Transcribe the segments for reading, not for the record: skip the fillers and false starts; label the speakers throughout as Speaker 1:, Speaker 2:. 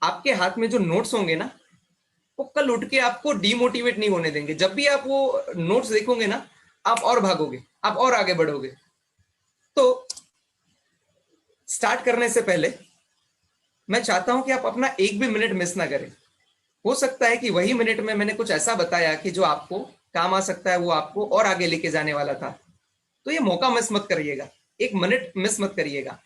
Speaker 1: आपके हाथ में जो नोट्स होंगे ना, वो कल उठ के आपको डीमोटिवेट नहीं होने देंगे। जब भी आप वो नोट्स देखोगे ना, आप और भागोगे, आप और आगे बढ़ोगे। तो स्टार्ट करने से पहले मैं चाहता हूं कि आप अपना एक भी मिनट मिस ना करें। हो सकता है कि वही मिनट में मैंने कुछ ऐसा बताया कि जो आपको काम आ सकता है, वो आपको और आगे लेके जाने वाला था। तो ये मौका मिस मत करिएगा, एक मिनट मिस मत करिएगा।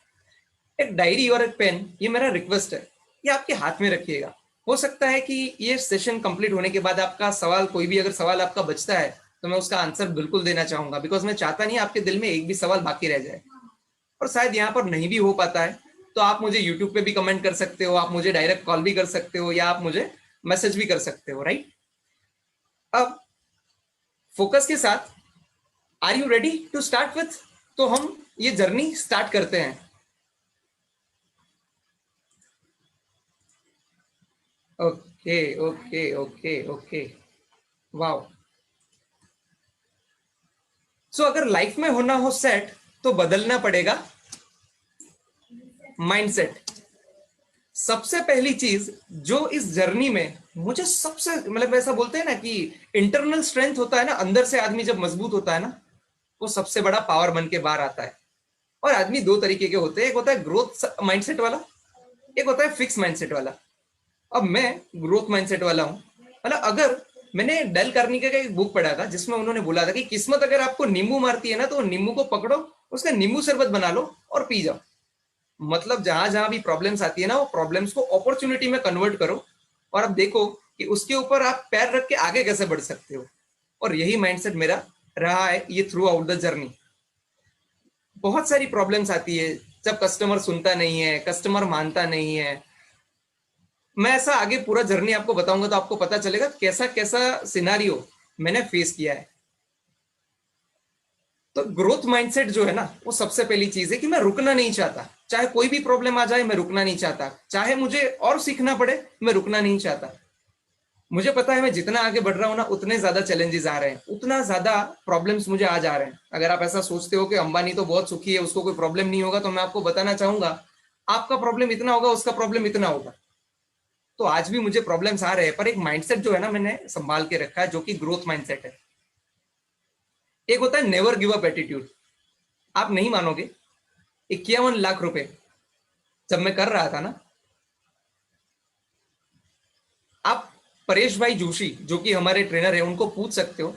Speaker 1: एक डायरी और एक पेन, ये मेरा रिक्वेस्ट है, ये आपके हाथ में रखिएगा। हो सकता है कि ये सेशन कंप्लीट होने के बाद आपका सवाल, कोई भी अगर सवाल आपका बचता है, तो मैं उसका आंसर बिल्कुल देना चाहूंगा, बिकॉज मैं चाहता नहीं आपके दिल में एक भी सवाल बाकी रह जाए। और शायद यहाँ पर नहीं भी हो पाता है, तो आप मुझे यूट्यूब पे भी कमेंट कर सकते हो, आप मुझे डायरेक्ट कॉल भी कर सकते हो, या आप मुझे मैसेज भी कर सकते हो, राइट। अब फोकस के साथ, are you ready to start with? तो हम ये जर्नी स्टार्ट करते हैं। Okay okay okay okay, wow. So अगर लाइफ में होना हो सेट, तो बदलना पड़ेगा माइंडसेट। सबसे पहली चीज जो इस जर्नी में मुझे सबसे, मतलब ऐसा बोलते हैं ना कि इंटरनल स्ट्रेंथ होता है ना, अंदर से आदमी जब मजबूत होता है ना, वो सबसे बड़ा पावर बन के बाहर आता है। और आदमी दो तरीके के होते हैं, एक होता है ग्रोथ माइंडसेट वाला, एक होता है फिक्स माइंडसेट वाला। अब मैं ग्रोथ माइंडसेट वाला हूं। मतलब अगर मैंने डेल कार्नेगी का एक बुक पढ़ा था, जिसमें उन्होंने बोला था कि किस्मत अगर आपको नींबू मारती है ना, तो नींबू को पकड़ो, उसका नींबू शरबत बना लो और पी जाओ। मतलब जहां जहां भी प्रॉब्लम्स आती है ना, वो प्रॉब्लम्स को अपॉर्चुनिटी में कन्वर्ट करो, और अब देखो कि उसके ऊपर आप पैर रख के आगे कैसे बढ़ सकते हो। और यही माइंडसेट मेरा रहा है ये थ्रू आउट द जर्नी। बहुत सारी प्रॉब्लम्स आती है, जब कस्टमर सुनता नहीं है, कस्टमर मानता नहीं है। मैं ऐसा आगे पूरा जर्नी आपको बताऊंगा, तो आपको पता चलेगा कैसा कैसा सिनारियो मैंने फेस किया है। तो ग्रोथ माइंडसेट जो है ना, वो सबसे पहली चीज है कि मैं रुकना नहीं चाहता। चाहे कोई भी प्रॉब्लम आ जाए, मैं रुकना नहीं चाहता। चाहे मुझे और सीखना पड़े, मैं रुकना नहीं चाहता। मुझे पता है मैं जितना आगे बढ़ रहा हूं ना, उतने ज्यादा चैलेंजेस आ रहे हैं, उतना ज्यादा प्रॉब्लम्स मुझे आ जा रहे हैं। अगर आप ऐसा सोचते हो कि अंबानी तो बहुत सुखी है, उसको कोई प्रॉब्लम नहीं होगा, तो मैं आपको बताना चाहूंगा, आपका प्रॉब्लम इतना होगा, उसका प्रॉब्लम इतना होगा। तो आज भी मुझे प्रॉब्लम्स आ रहे हैं, पर एक माइंडसेट जो है ना, मैंने संभाल के रखा है, जो कि ग्रोथ माइंडसेट है। एक होता है नेवर गिव अप एटीट्यूड। आप नहीं मानोगे, 51 लाख रुपए जब मैं कर रहा था ना, आप परेश भाई जोशी जो कि हमारे ट्रेनर है, उनको पूछ सकते हो।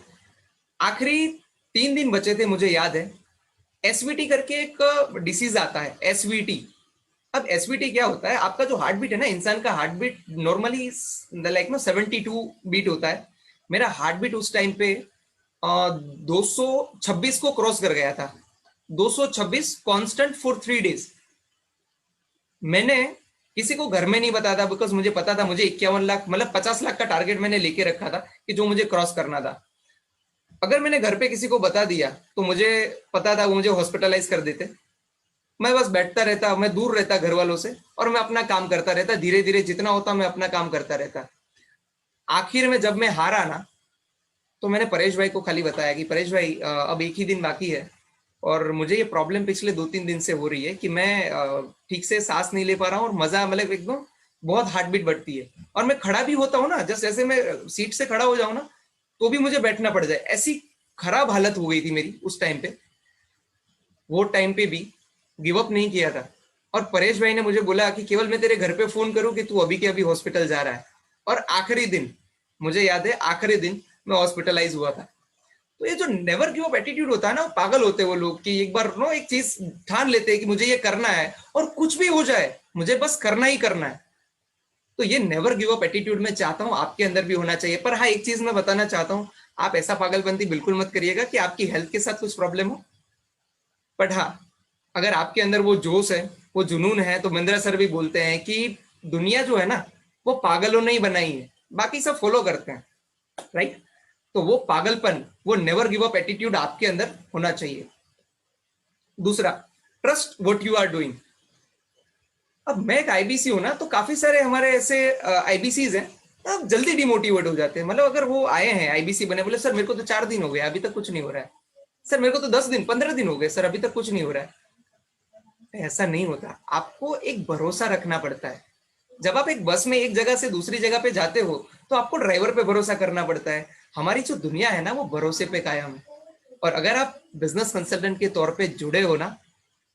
Speaker 1: आखिरी 3 दिन बचे थे, मुझे याद है, एसवीटी करके एक डिसीज आता है, एसवीटी। अब एसवीटी क्या होता है, आपका जो हार्ट बीट है ना, इंसान का heart beat normally like no 72 beat होता है। मेरा हार्ट बीट उस टाइम पे 226 को क्रॉस कर गया था। 226 कांस्टेंट फॉर 3 डेज। मैंने किसी को घर में नहीं बताया था, बिकॉज मुझे पता था मुझे 51 लाख, मतलब 50 लाख का टारगेट मैंने लेके रखा था कि जो मुझे क्रॉस करना था। अगर मैंने घर पे किसी को बता दिया, तो मुझे पता था वो मुझे हॉस्पिटलाइज कर देते। मैं बस बैठता रहता, मैं दूर रहता घर वालों से, और मैं अपना काम करता रहता, धीरे धीरे जितना होता मैं अपना काम करता रहता। आखिर में जब मैं हारा ना, तो मैंने परेश भाई को खाली बताया कि परेश भाई, अब एक ही दिन बाकी है, और मुझे ये प्रॉब्लम पिछले 2-3 दिन से हो रही है कि मैं ठीक से सांस नहीं ले पा रहा हूँ, और मजा, मतलब एकदम बहुत हार्ट बीट बढ़ती है। और मैं खड़ा भी होता हूँ ना, जस्ट जैसे मैं सीट से खड़ा हो जाऊँ ना, तो भी मुझे बैठना पड़ जाए। ऐसी खराब हालत हो गई थी मेरी उस टाइम पे। वो टाइम पे भी गिव अप नहीं किया था। और परेश भाई ने मुझे बोला कि केवल मैं तेरे घर पे फोन करूं कि तू अभी के अभी हॉस्पिटल जा रहा है। और आखिरी दिन, मुझे याद है आखिरी दिन मैं हॉस्पिटलाइज हुआ था। तो ये जो नेवर गिव अप एटीट्यूड होता है ना, पागल होते हैं वो लोग कि एक बार नो एक चीज ठान लेते हैं कि मुझे ये करना है, और कुछ भी हो जाए मुझे बस करना ही करना है। तो ये नेवर गिव अप एटीट्यूड मैं चाहता हूं आपके अंदर भी होना चाहिए। पर हाँ, एक चीज मैं बताना चाहता हूँ, आप ऐसा पागलपंती बिल्कुल मत करिएगा कि आपकी हेल्थ के साथ कुछ प्रॉब्लम हो। बट हाँ, अगर आपके अंदर वो जोश है, वो जुनून है, तो महिंद्रा सर भी बोलते हैं कि दुनिया जो है ना, वो पागलों ने ही बनाई है, बाकी सब फॉलो करते हैं, राइट। तो वो पागलपन, वो नेवर गिव अप एटीट्यूड आपके अंदर होना चाहिए। दूसरा, trust what you are doing. अब मैं एक आईबीसी हूं ना, तो काफी सारे हमारे ऐसे आईबीसीज हैं, अब जल्दी डिमोटिवेट हो जाते हैं। मतलब अगर वो आए हैं आईबीसी बने, बोले सर मेरे को तो 4 दिन हो गए, अभी तक कुछ नहीं हो रहा है। सर मेरे को तो 10 दिन 15 दिन हो गए सर, अभी तक कुछ नहीं हो रहा है। ऐसा नहीं होता, आपको एक भरोसा रखना पड़ता है। जब आप एक बस में एक जगह से दूसरी जगह पे जाते हो तो आपको ड्राइवर पे भरोसा करना पड़ता है। हमारी जो दुनिया है ना वो भरोसे पे कायम है। और अगर आप बिजनेस कंसल्टेंट के तौर पे जुड़े हो ना,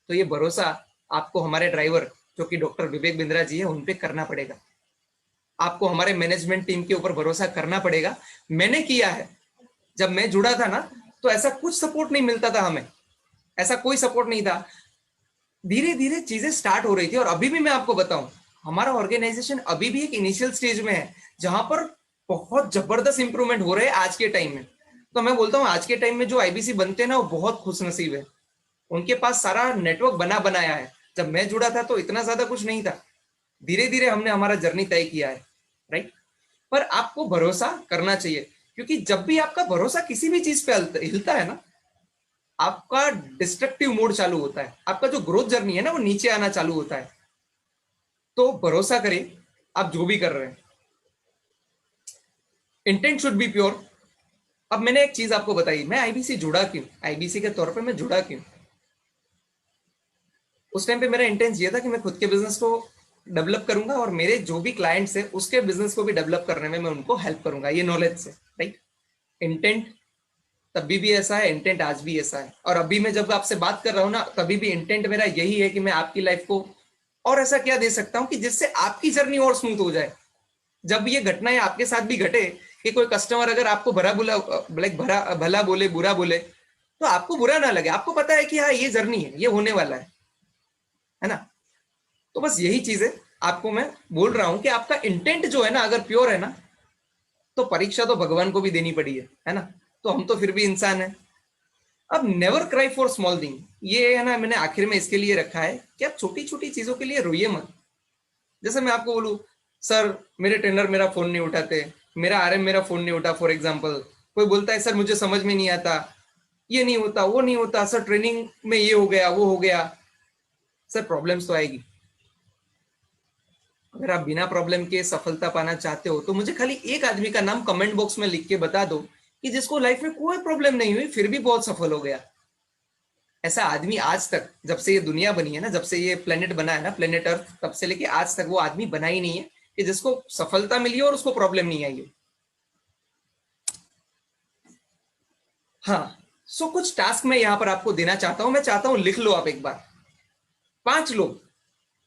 Speaker 1: तो ये भरोसा आपको हमारे ड्राइवर जो कि डॉक्टर विवेक बिंद्रा जी है उन पे करना पड़ेगा। आपको हमारे मैनेजमेंट टीम के ऊपर भरोसा करना पड़ेगा। मैंने किया है। जब मैं जुड़ा था ना तो ऐसा कुछ सपोर्ट नहीं मिलता था हमें, ऐसा कोई सपोर्ट नहीं था। धीरे धीरे चीजें स्टार्ट हो रही थी और अभी भी मैं आपको बताऊं, हमारा ऑर्गेनाइजेशन अभी भी एक इनिशियल स्टेज में है जहां पर बहुत जबरदस्त इंप्रूवमेंट हो रहे हैं आज के टाइम में। तो मैं बोलता हूँ आज के टाइम में जो आईबीसी बनते हैं ना वो बहुत खुशनसीब है, उनके पास सारा नेटवर्क बना बनाया है। जब मैं जुड़ा था तो इतना ज्यादा कुछ नहीं था, धीरे धीरे हमने हमारा जर्नी तय किया है, राइट। पर आपको भरोसा करना चाहिए, क्योंकि जब भी आपका भरोसा किसी भी चीज पे हिलता है ना, आपका डिस्ट्रक्टिव मोड चालू होता है, आपका जो ग्रोथ जर्नी है ना वो नीचे आना चालू होता है। तो भरोसा करें आप जो भी कर रहे हैं, इंटेंट शुड बी प्योर। अब मैंने एक चीज आपको बताई, मैं आईबीसी जुड़ा क्यों, आईबीसी के तौर पे मैं जुड़ा क्यों। उस टाइम पे मेरा इंटेंस ये था कि मैं खुद के बिजनेस को डेवलप करूंगा और मेरे जो भी क्लाइंट्स है उसके बिजनेस को भी डेवलप करने में मैं उनको हेल्प करूंगा ये नॉलेज से, राइट। इंटेंट तभी भी ऐसा है, इंटेंट आज भी ऐसा है। और अभी मैं जब आपसे बात कर रहा हूं ना, तभी भी इंटेंट मेरा यही है कि मैं आपकी लाइफ को और ऐसा क्या दे सकता हूं कि जिससे आपकी जर्नी और स्मूथ हो जाए। जब ये घटनाएं आपके साथ भी घटे कि कोई कस्टमर अगर आपको भरा बुला लाइक भरा भला बोले बुरा बोले, तो आपको बुरा ना लगे, आपको पता है कि हाँ ये जर्नी है, ये होने वाला है ना। तो बस यही चीज है, आपको मैं बोल रहा हूं कि आपका इंटेंट जो है ना अगर प्योर है ना, तो परीक्षा तो भगवान को भी देनी पड़ी है ना। तो हम तो फिर भी इंसान है। अब never cry for small thing, ये है ना मैंने आखिर में इसके लिए रखा है कि आप छोटी छोटी चीजों के लिए रोइए मत। जैसे मैं आपको बोलूं, सर मेरे ट्रेनर मेरा फोन नहीं उठाते, मेरा आरएम मेरा फोन नहीं उठा, फॉर एग्जाम्पल कोई बोलता है सर मुझे समझ में नहीं आता, ये नहीं होता वो नहीं होता, सर ट्रेनिंग में ये हो गया वो हो गया। सर प्रॉब्लम्स तो आएगी, अगर आप बिना प्रॉब्लम के सफलता पाना चाहते हो तो मुझे खाली एक आदमी का नाम कमेंट बॉक्स में लिख के बता दो कि जिसको लाइफ में कोई प्रॉब्लम नहीं हुई फिर भी बहुत सफल हो गया। ऐसा आदमी आज तक, जब से ये दुनिया बनी है ना, जब से ये प्लेनेट बना है ना, प्लेनेट अर्थ, तब से लेके आज तक वो आदमी बना ही नहीं है कि जिसको सफलता मिली हो और उसको प्रॉब्लम नहीं आई हो। हाँ, सो कुछ टास्क मैं यहाँ पर आपको देना चाहता हूं, मैं चाहता हूं लिख लो आप एक बार। 5 लोग,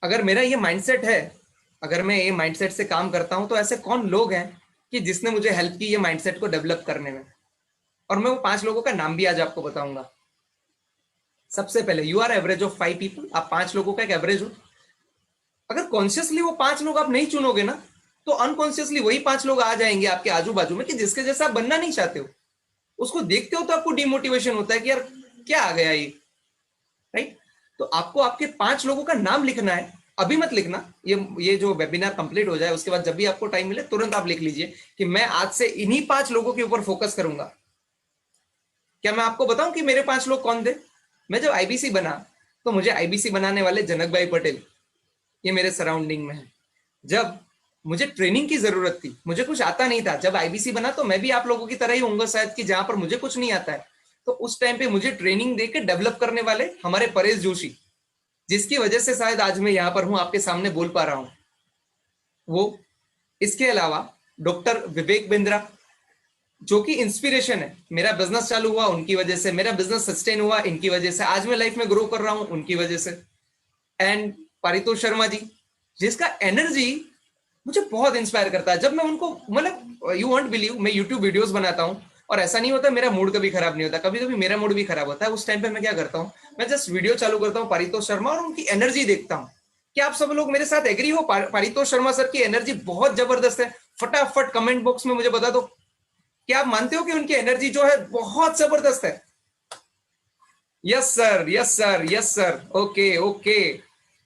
Speaker 1: अगर मेरा ये माइंडसेट है, अगर मैं ये माइंडसेट से काम करता हूं तो ऐसे कौन लोग हैं कि जिसने मुझे हेल्प की ये माइंडसेट को डेवलप करने में। और मैं वो 5 लोगों का नाम भी आज आपको बताऊंगा। सबसे पहले, you are average of 5 people, आप 5 लोगों का एक एवरेज हो। अगर कॉन्शियसली वो 5 लोग आप नहीं चुनोगे ना, तो अनकॉन्शियसली वही 5 लोग आ जाएंगे आपके आजू बाजू में कि जिसके जैसा आप बनना नहीं चाहते हो। उसको देखते हो तो आपको डिमोटिवेशन होता है कि यार क्या आ गया ये, राइट। तो आपको आपके 5 लोगों का नाम लिखना है। अभी मत लिखना, ये जो वेबिनार कंप्लीट हो जाए उसके बाद जब भी आपको टाइम मिले तुरंत आप लिख लीजिए कि मैं आज से इन्हीं 5 लोगों के ऊपर फोकस करूंगा। क्या मैं आपको बताऊं कि मेरे 5 लोग कौन थे। मैं जब आईबीसी बना तो मुझे आईबीसी बनाने वाले जनक भाई पटेल, ये मेरे सराउंडिंग में है। जब मुझे ट्रेनिंग की जरूरत थी, मुझे कुछ आता नहीं था, जब आईबीसी बना तो मैं भी आप लोगों की तरह ही होऊंगा शायद कि जहां पर मुझे कुछ नहीं आता है, तो उस टाइम पे मुझे ट्रेनिंग देकर डेवलप करने वाले हमारे परेश जोशी, जिसकी वजह से शायद आज मैं यहां पर हूं आपके सामने बोल पा रहा हूं, वो। इसके अलावा डॉक्टर विवेक बिंद्रा, जो कि इंस्पिरेशन है, मेरा बिजनेस चालू हुआ उनकी वजह से, मेरा बिजनेस सस्टेन हुआ इनकी वजह से, आज मैं लाइफ में ग्रो कर रहा हूं उनकी वजह से। एंड पारितोष शर्मा जी, जिसका एनर्जी मुझे बहुत इंस्पायर करता है। जब मैं उनको, मतलब यू वॉन्ट बिलीव, मैं यूट्यूब वीडियोस बनाता हूँ और ऐसा नहीं होता मेरा मूड कभी खराब नहीं होता, कभी कभी मेरा मूड भी खराब होता है। उस टाइम पे मैं क्या करता हूँ, मैं जस्ट वीडियो चालू करता हूँ पारितोष शर्मा और उनकी एनर्जी देखता हूँ। क्या आप सब लोग मेरे साथ एग्री हो, पारितोष शर्मा सर की एनर्जी बहुत जबरदस्त है। फटाफट कमेंट बॉक्स में मुझे बता दो, क्या आप मानते हो कि उनकी एनर्जी जो है बहुत जबरदस्त है। Yes sir, yes sir, yes sir, okay okay.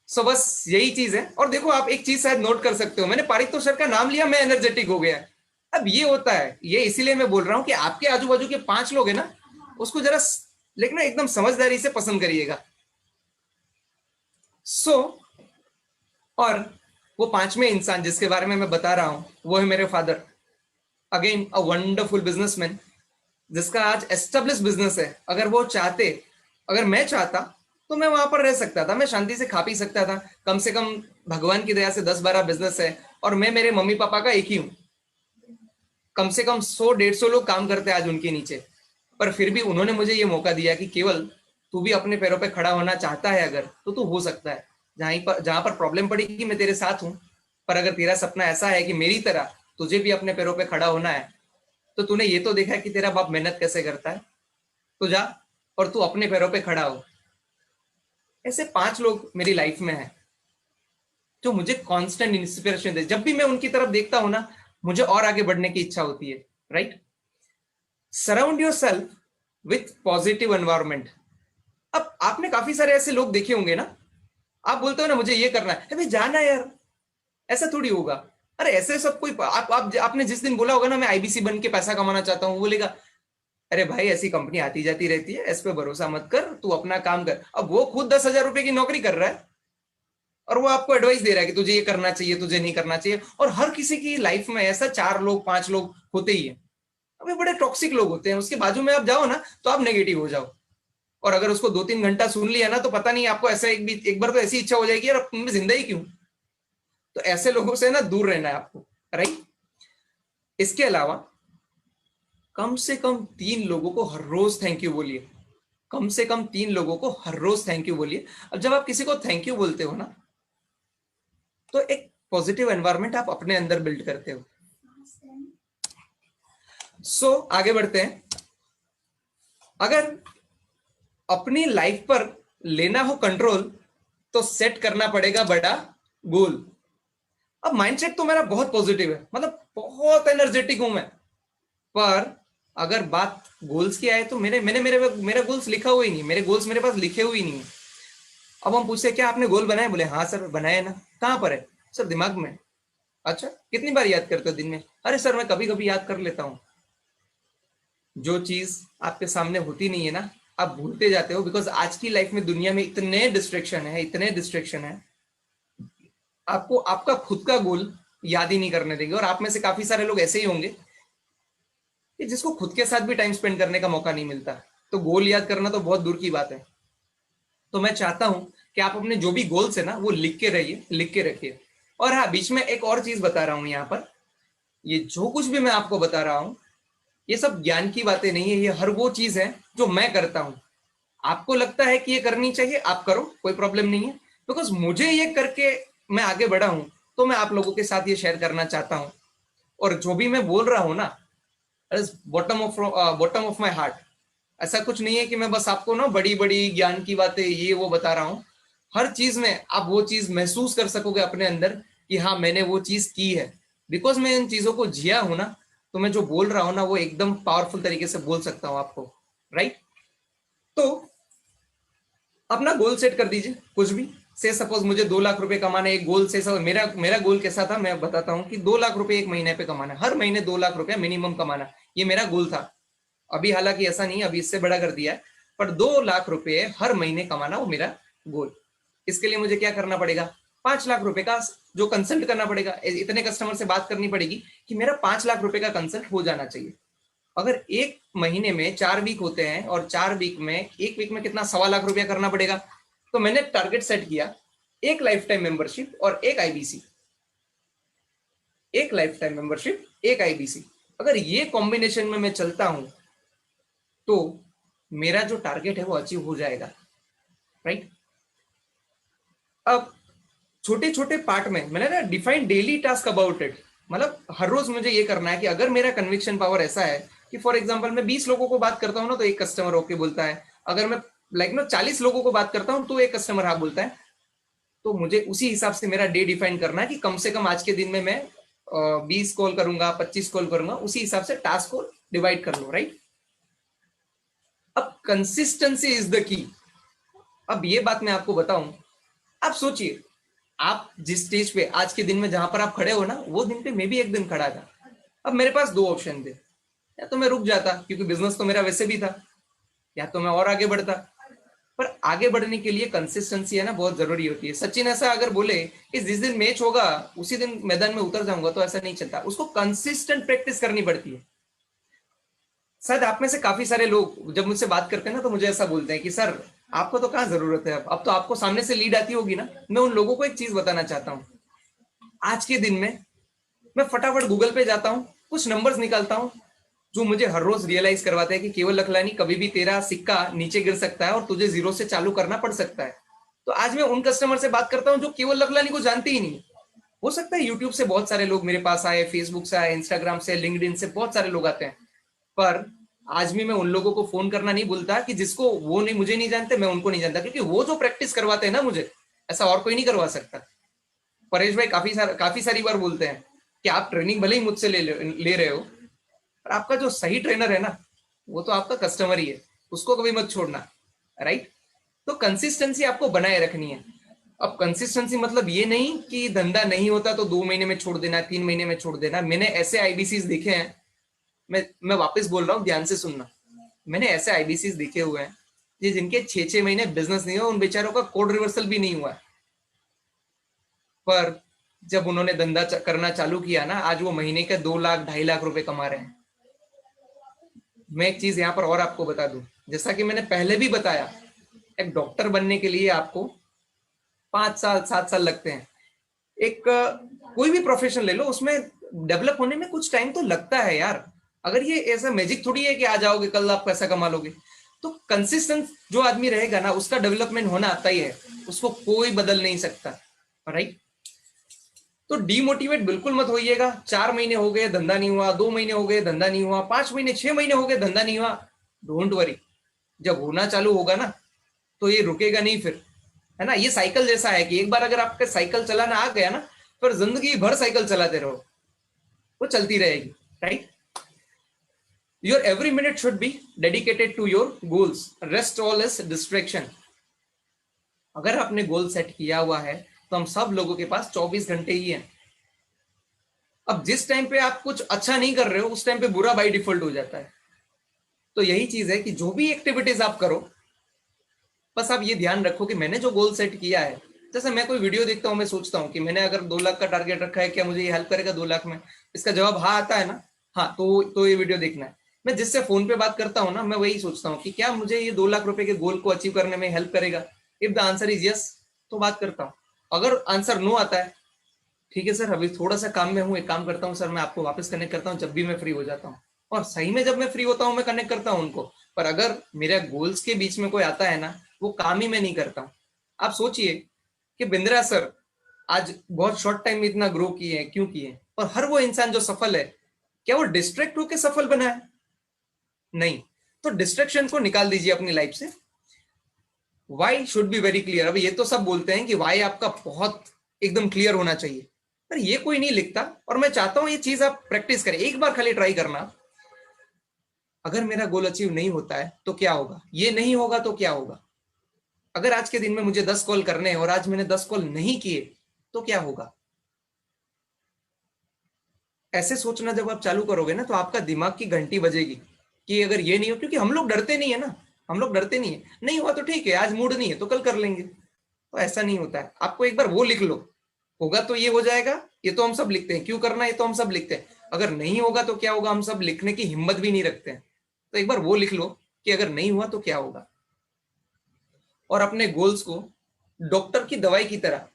Speaker 1: So बस यही चीज है। और देखो आप एक चीज शायद नोट कर सकते हो, मैंने पारितोष सर का नाम लिया, मैं एनर्जेटिक हो गया। अब ये होता है, ये इसीलिए मैं बोल रहा हूं कि आपके आजू बाजू के 5 लोग है ना, उसको जरा लेकिन एकदम समझदारी से पसंद करिएगा। सो और वो 5वें इंसान जिसके बारे में मैं बता रहा हूं वो है मेरे father, again a wonderful businessman, जिसका आज एस्टेब्लिश बिजनेस है। अगर वो चाहते, अगर मैं चाहता तो मैं वहां पर रह सकता था, मैं शांति से खा पी सकता था। कम से कम भगवान की दया से 10-12 बिजनेस है और मैं मेरे मम्मी पापा का एक ही हूँ। कम से कम 100-150 लोग काम करते हैं आज उनके नीचे, पर फिर भी उन्होंने मुझे ये मौका दिया कि केवल तू भी अपने पैरों पे खड़ा होना चाहता है अगर, तो तू हो सकता है। जहां पर प्रॉब्लम पड़ेगी मैं तेरे साथ हूं, पर अगर तेरा सपना ऐसा है कि मेरी तरह तुझे भी अपने पैरों पे खड़ा होना है, तो तूने ये तो देखा है कि तेरा बाप मेहनत कैसे करता है, तो जा और तू अपने पैरों पे खड़ा हो। ऐसे 5 लोग मेरी लाइफ में है जो मुझे कांस्टेंट इंस्पिरेशन दे। जब भी मैं उनकी तरफ देखता हूं ना, मुझे और आगे बढ़ने की इच्छा होती है। Right? Surround your self with positive environment. अब आपने काफी सारे ऐसे लोग देखे होंगे ना, आप बोलते हो ना मुझे ये करना है, भाई जाना यार, ऐसा थोड़ी होगा। अरे ऐसे सब कोई आपने जिस दिन बोला होगा ना मैं आईबीसी बन के पैसा कमाना चाहता हूँ, बोलेगा अरे भाई ऐसी कंपनी आती जाती रहती है, इस पे भरोसा मत कर, तू अपना काम कर। अब वो खुद 10,000 रुपए की नौकरी कर रहा है और वो आपको एडवाइस दे रहा है कि तुझे ये करना चाहिए, तुझे नहीं करना चाहिए। और हर किसी की लाइफ में ऐसा 4 लोग 5 लोग होते ही है। अबे बड़े टॉक्सिक लोग होते हैं, उसके बाजू में आप जाओ ना तो आप नेगेटिव हो जाओ, और अगर उसको 2-3 घंटा सुन लिया ना तो पता नहीं आपको ऐसा एक बार तो ऐसी इच्छा हो जाएगी यार मैं जिंदा ही क्यों। तो ऐसे लोगों से ना दूर रहना है आपको। राइट? इसके अलावा कम से कम 3 लोगों को हर रोज थैंक यू बोलिए। कम से कम 3 लोगों को हर रोज थैंक यू बोलिए। अब जब आप किसी को थैंक यू बोलते हो ना, तो एक पॉजिटिव एनवायरनमेंट आप अपने अंदर बिल्ड करते हो। आगे बढ़ते हैं। अगर अपनी लाइफ पर लेना हो कंट्रोल, तो सेट करना पड़ेगा बड़ा गोल। अब माइंडसेट तो मेरा बहुत पॉजिटिव है, मतलब बहुत एनर्जेटिक हूं मैं, पर अगर बात गोल्स की आए तो मेरा गोल्स लिखा हुआ ही नहीं, मेरे गोल्स मेरे पास लिखे हुए ही नहीं। अब हम पूछते क्या आपने गोल बनाए, बोले हाँ सर बनाए ना। कहां पर है सर? दिमाग में। अच्छा कितनी बार याद करते हो दिन में? अरे सर मैं कभी कभी याद कर लेता हूँ। जो चीज आपके सामने होती नहीं है ना, आप भूलते जाते हो, बिकॉज आज की लाइफ में दुनिया में इतने डिस्ट्रैक्शन है, इतने डिस्ट्रैक्शन है, आपको आपका खुद का गोल याद ही नहीं करने देंगे। और आप में से काफी सारे लोग ऐसे ही होंगे कि जिसको खुद के साथ भी टाइम स्पेंड करने का मौका नहीं मिलता, तो गोल याद करना तो बहुत दूर की बात है। तो मैं चाहता हूं कि आप अपने जो भी गोल्स है ना वो लिख के रहिए, लिख के रखिए। और हाँ, बीच में एक और चीज बता रहा हूं यहाँ पर, ये जो कुछ भी मैं आपको बता रहा हूं ये सब ज्ञान की बातें नहीं है, ये हर वो चीज है जो मैं करता हूं। आपको लगता है कि ये करनी चाहिए, आप करो, कोई प्रॉब्लम नहीं है। बिकॉज मुझे ये करके मैं आगे बढ़ा हूं, तो मैं आप लोगों के साथ ये शेयर करना चाहता हूं। और जो भी मैं बोल रहा हूं ना, बॉटम ऑफ माई हार्ट। ऐसा कुछ नहीं है कि मैं बस आपको ना बड़ी बड़ी ज्ञान की बातें ये वो बता रहा हूं। हर चीज में आप वो चीज महसूस कर सकोगे अपने अंदर कि हाँ मैंने वो चीज की है, बिकॉज मैं इन चीजों को जिया हूं ना। तो मैं जो बोल रहा हूं ना वो एकदम पावरफुल तरीके से बोल सकता हूं आपको। राइट? तो अपना गोल सेट कर दीजिए कुछ भी। से सपोज मुझे 2 लाख रुपए कमाने, एक गोल से सब मेरा मेरा गोल कैसा था मैं बताता हूँ कि 2 लाख रुपए एक महीने पे कमाना, हर महीने 2 लाख रुपया मिनिमम कमाना, ये मेरा गोल था। अभी हालांकि ऐसा नहीं है, अभी इससे बड़ा कर दिया है, पर 2 लाख रुपए हर महीने कमाना वो मेरा गोल। इसके लिए मुझे क्या करना पड़ेगा? 5 लाख रुपए का जो कंसल्ट करना पड़ेगा, इतने कस्टमर से बात करनी पड़ेगी कि मेरा 5 लाख रुपए का कंसल्ट हो जाना चाहिए। अगर एक महीने में 4 वीक होते हैं और 4 वीक में एक वीक में कितना, 1.25 लाख रुपया करना पड़ेगा। तो मैंने टारगेट सेट किया, एक लाइफ टाइम मेंबरशिप और एक आईबीसी। एक लाइफ टाइम मेंबरशिप, एक आईबीसी। अगर ये कॉम्बिनेशन में मैं चलता हूं तो मेरा जो टारगेट है वो अचीव हो जाएगा। राइट? अब छोटे छोटे पार्ट में मैंने ना define daily task about it, मतलब हर रोज मुझे ये करना है कि अगर मेरा कन्विक्शन पावर ऐसा है कि फॉर एग्जांपल मैं 20 लोगों को बात करता हूं ना तो एक कस्टमर ओके बोलता है। अगर मैं लाइक ना 40 लोगों को बात करता हूं तो एक कस्टमर हाँ बोलता है। तो मुझे उसी हिसाब से मेरा डे डिफाइन करना है कि कम से कम आज के दिन में मैं 20 कॉल करूंगा, 25 कॉल करूंगा, उसी हिसाब से टास्क को डिवाइड कर लो। राइट? अब कंसिस्टेंसी इज द की। अब ये बात मैं आपको बताऊं, आप सोचिए, आप जिस स्टेज पे आज के दिन में जहां पर आप खड़े हो ना, वो दिन पे मैं भी एक दिन खड़ा था। अब मेरे पास 2 ऑप्शन थे, या तो मैं रुक जाता क्योंकि बिजनेस तो मेरा वैसे भी था, या तो मैं और आगे बढ़ता। पर आगे बढ़ने के लिए कंसिस्टेंसी है ना बहुत जरूरी होती है। सचिन ऐसा अगर बोले कि जिस दिन मैच होगा उसी दिन मैदान में उतर जाऊंगा, तो ऐसा नहीं चलता, उसको कंसिस्टेंट प्रैक्टिस करनी पड़ती है। शायद आप में से काफी सारे लोग जब मुझसे बात करते हैं ना तो मुझे ऐसा बोलते हैं कि सर आपको तो कहाँ जरूरत है, अब तो आपको सामने से लीड आती होगी ना। मैं उन लोगों को एक चीज बताना चाहता हूँ, आज के दिन में मैं फटाफट गूगल पे जाता हूँ, कुछ नंबर्स निकालता हूँ जो मुझे हर रोज रियलाइज करवाते हैं कि केवल लखलानी, कभी भी तेरा सिक्का नीचे गिर सकता है और तुझे जीरो से चालू करना पड़ सकता है। तो आज मैं उन कस्टमर से बात करता हूँ जो केवल लखलानी को जानते ही नहीं। हो सकता है यूट्यूब से बहुत सारे लोग मेरे पास आए, फेसबुक से आए, इंस्टाग्राम से, लिंक्डइन से बहुत सारे लोग आते हैं, पर आज भी मैं उन लोगों को फोन करना नहीं भूलता कि जिसको वो नहीं, मुझे नहीं जानते, मैं उनको नहीं जानता, क्योंकि वो जो प्रैक्टिस करवाते हैं ना मुझे, ऐसा और कोई नहीं करवा सकता। परेश भाई काफी सारी बार बोलते हैं कि आप ट्रेनिंग भले ही मुझसे ले रहे हो, पर आपका जो सही ट्रेनर है ना, वो तो आपका कस्टमर ही है, उसको कभी मत छोड़ना, राइट। तो कंसिस्टेंसी आपको बनाए रखनी है। अब कंसिस्टेंसी मतलब ये नहीं कि धंधा नहीं होता तो 2 महीने में छोड़ देना, 3 महीने में छोड़ देना। मैंने ऐसे आईबीसीज देखे हैं, मैं वापस बोल रहा हूँ, ध्यान से सुनना। मैंने ऐसे आईबीसीज देखे हुए हैं ये जिनके 6-6 महीने बिजनेस नहीं हुआ, उन बेचारों का कोड रिवर्सल भी नहीं हुआ, पर जब उन्होंने धंधा करना चालू किया ना, आज वो महीने के 2 लाख 2.5 लाख रुपए कमा रहे हैं। मैं एक चीज यहाँ पर और आपको बता दूं, जैसा कि मैंने पहले भी बताया, एक डॉक्टर बनने के लिए आपको 5 साल 7 साल लगते हैं। एक कोई भी प्रोफेशन ले लो, उसमें डेवलप होने में कुछ टाइम तो लगता है यार। अगर ये ऐसा मैजिक थोड़ी है कि आ जाओगे कल आप पैसा कमा लोगे। तो कंसिस्टेंट जो आदमी रहेगा ना, उसका डेवलपमेंट होना आता ही है, उसको कोई बदल नहीं सकता, राइट। तो डीमोटिवेट बिल्कुल मत होइएगा। 4 महीने हो गए धंधा नहीं हुआ, 2 महीने हो गए धंधा नहीं हुआ, 5 महीने 6 महीने हो गए धंधा नहीं हुआ, डोंट वरी। जब होना चालू होगा ना, तो ये रुकेगा नहीं फिर, है ना। ये साइकिल जैसा है कि एक बार अगर आपका साइकिल चलाना आ गया ना, फिर जिंदगी भर साइकिल चलाते रहो, वो चलती रहेगी, right. Your every minute should be dedicated to your goals, rest all is distraction. अगर आपने गोल सेट किया हुआ है तो हम सब लोगों के पास 24 घंटे ही हैं। अब जिस टाइम पे आप कुछ अच्छा नहीं कर रहे हो, उस टाइम पे बुरा बाई डिफॉल्ट हो जाता है। तो यही चीज है कि जो भी एक्टिविटीज आप करो, बस आप ये ध्यान रखो कि मैंने जो गोल सेट किया है, जैसे मैं कोई वीडियो देखता हूँ, मैं सोचता हूँ कि मैंने अगर 2 लाख का टारगेट रखा है, क्या मुझे ये हेल्प करेगा 2 लाख में? इसका जवाब हाँ आता है ना, हाँ, तो ये वीडियो देखना है। मैं जिससे फोन पे बात करता हूँ ना, मैं वही सोचता हूँ कि क्या मुझे ये 2 लाख रुपए के गोल को अचीव करने में हेल्प करेगा। If the answer is yes, तो बात करता हूँ। अगर आंसर नो आता है, ठीक है सर, अभी थोड़ा सा काम में हूँ, एक काम करता हूँ सर, मैं आपको वापस कनेक्ट करता हूँ जब भी मैं फ्री हो जाता हूँ। और सही में जब मैं फ्री होता हूँ मैं कनेक्ट करता हूँ उनको। पर अगर मेरे गोल्स के बीच में कोई आता है ना, वो काम ही मैं नहीं करता हूँ। आप सोचिए कि बिंद्रा सर आज बहुत शॉर्ट टाइम में इतना ग्रो किए हैं, क्यों किए? और हर वो इंसान जो सफल है, क्या वो डिस्ट्रैक्ट होकर सफल बना है? नहीं। तो डिस्ट्रैक्शन को निकाल दीजिए अपनी लाइफ से। Why should be very clear. अभी ये तो सब बोलते हैं कि वाई आपका बहुत एकदम क्लियर होना चाहिए, पर ये कोई नहीं लिखता। और मैं चाहता हूं ये चीज आप प्रैक्टिस करें, एक बार खाली ट्राई करना। अगर मेरा गोल अचीव नहीं होता है तो क्या होगा, ये नहीं होगा तो क्या होगा? अगर आज के दिन में मुझे 10 कॉल करने हैं और आज मैंने 10 कॉल नहीं किए, तो क्या होगा? ऐसे सोचना जब आप चालू करोगे ना, तो आपका दिमाग की घंटी बजेगी कि अगर ये नहीं हो, क्योंकि हम लोग डरते नहीं है ना, हम लोग डरते नहीं है। नहीं हुआ तो ठीक है, आज मूड नहीं है तो कल कर लेंगे। तो ऐसा नहीं होता है। आपको एक बार वो लिख लो, होगा तो ये हो जाएगा, ये तो हम सब लिखते हैं, क्यों करना है ये तो हम सब लिखते हैं। अगर नहीं होगा तो क्या होगा, हम सब लिखने की हिम्मत भी नहीं रखते हैं। तो एक बार वो लिख लो कि अगर नहीं हुआ तो क्या होगा। और अपने गोल्स को डॉक्टर की दवाई की तरह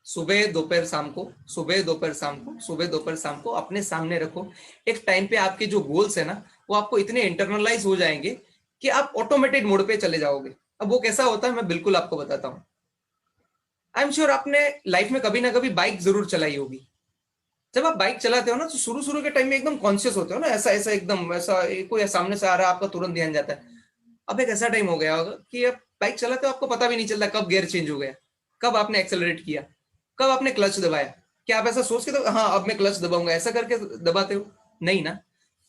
Speaker 1: सुबह दोपहर शाम को, सुबह दोपहर शाम को, सुबह दोपहर शाम को अपने सामने रखो। एक टाइम पे आपके जो गोल्स है ना, वो आपको इतने इंटरनलाइज हो जाएंगे कि आप ऑटोमेटेड मोड पे चले जाओगे। अब वो कैसा होता है मैं बिल्कुल आपको बताता हूँ। आई एम श्योर आपने लाइफ में कभी ना कभी बाइक जरूर चलाई होगी। जब आप बाइक चलाते हो ना, तो शुरू शुरू के टाइम में एकदम कॉन्शियस होते हो ना, ऐसा ऐसा एकदम ऐसा, कोई सामने से आ रहा है आपका तुरंत ध्यान जाता है। अब एक ऐसा टाइम हो गया होगा कि आप बाइक चलाते हो, आपको पता भी नहीं चलता कब गियर चेंज हो गया, कब आपने एक्सेलरेट किया, कब आपने क्लच दबाया। क्या आप ऐसा सोच के, तो हाँ अब मैं क्लच दबाऊंगा ऐसा करके दबाते हो? नहीं ना।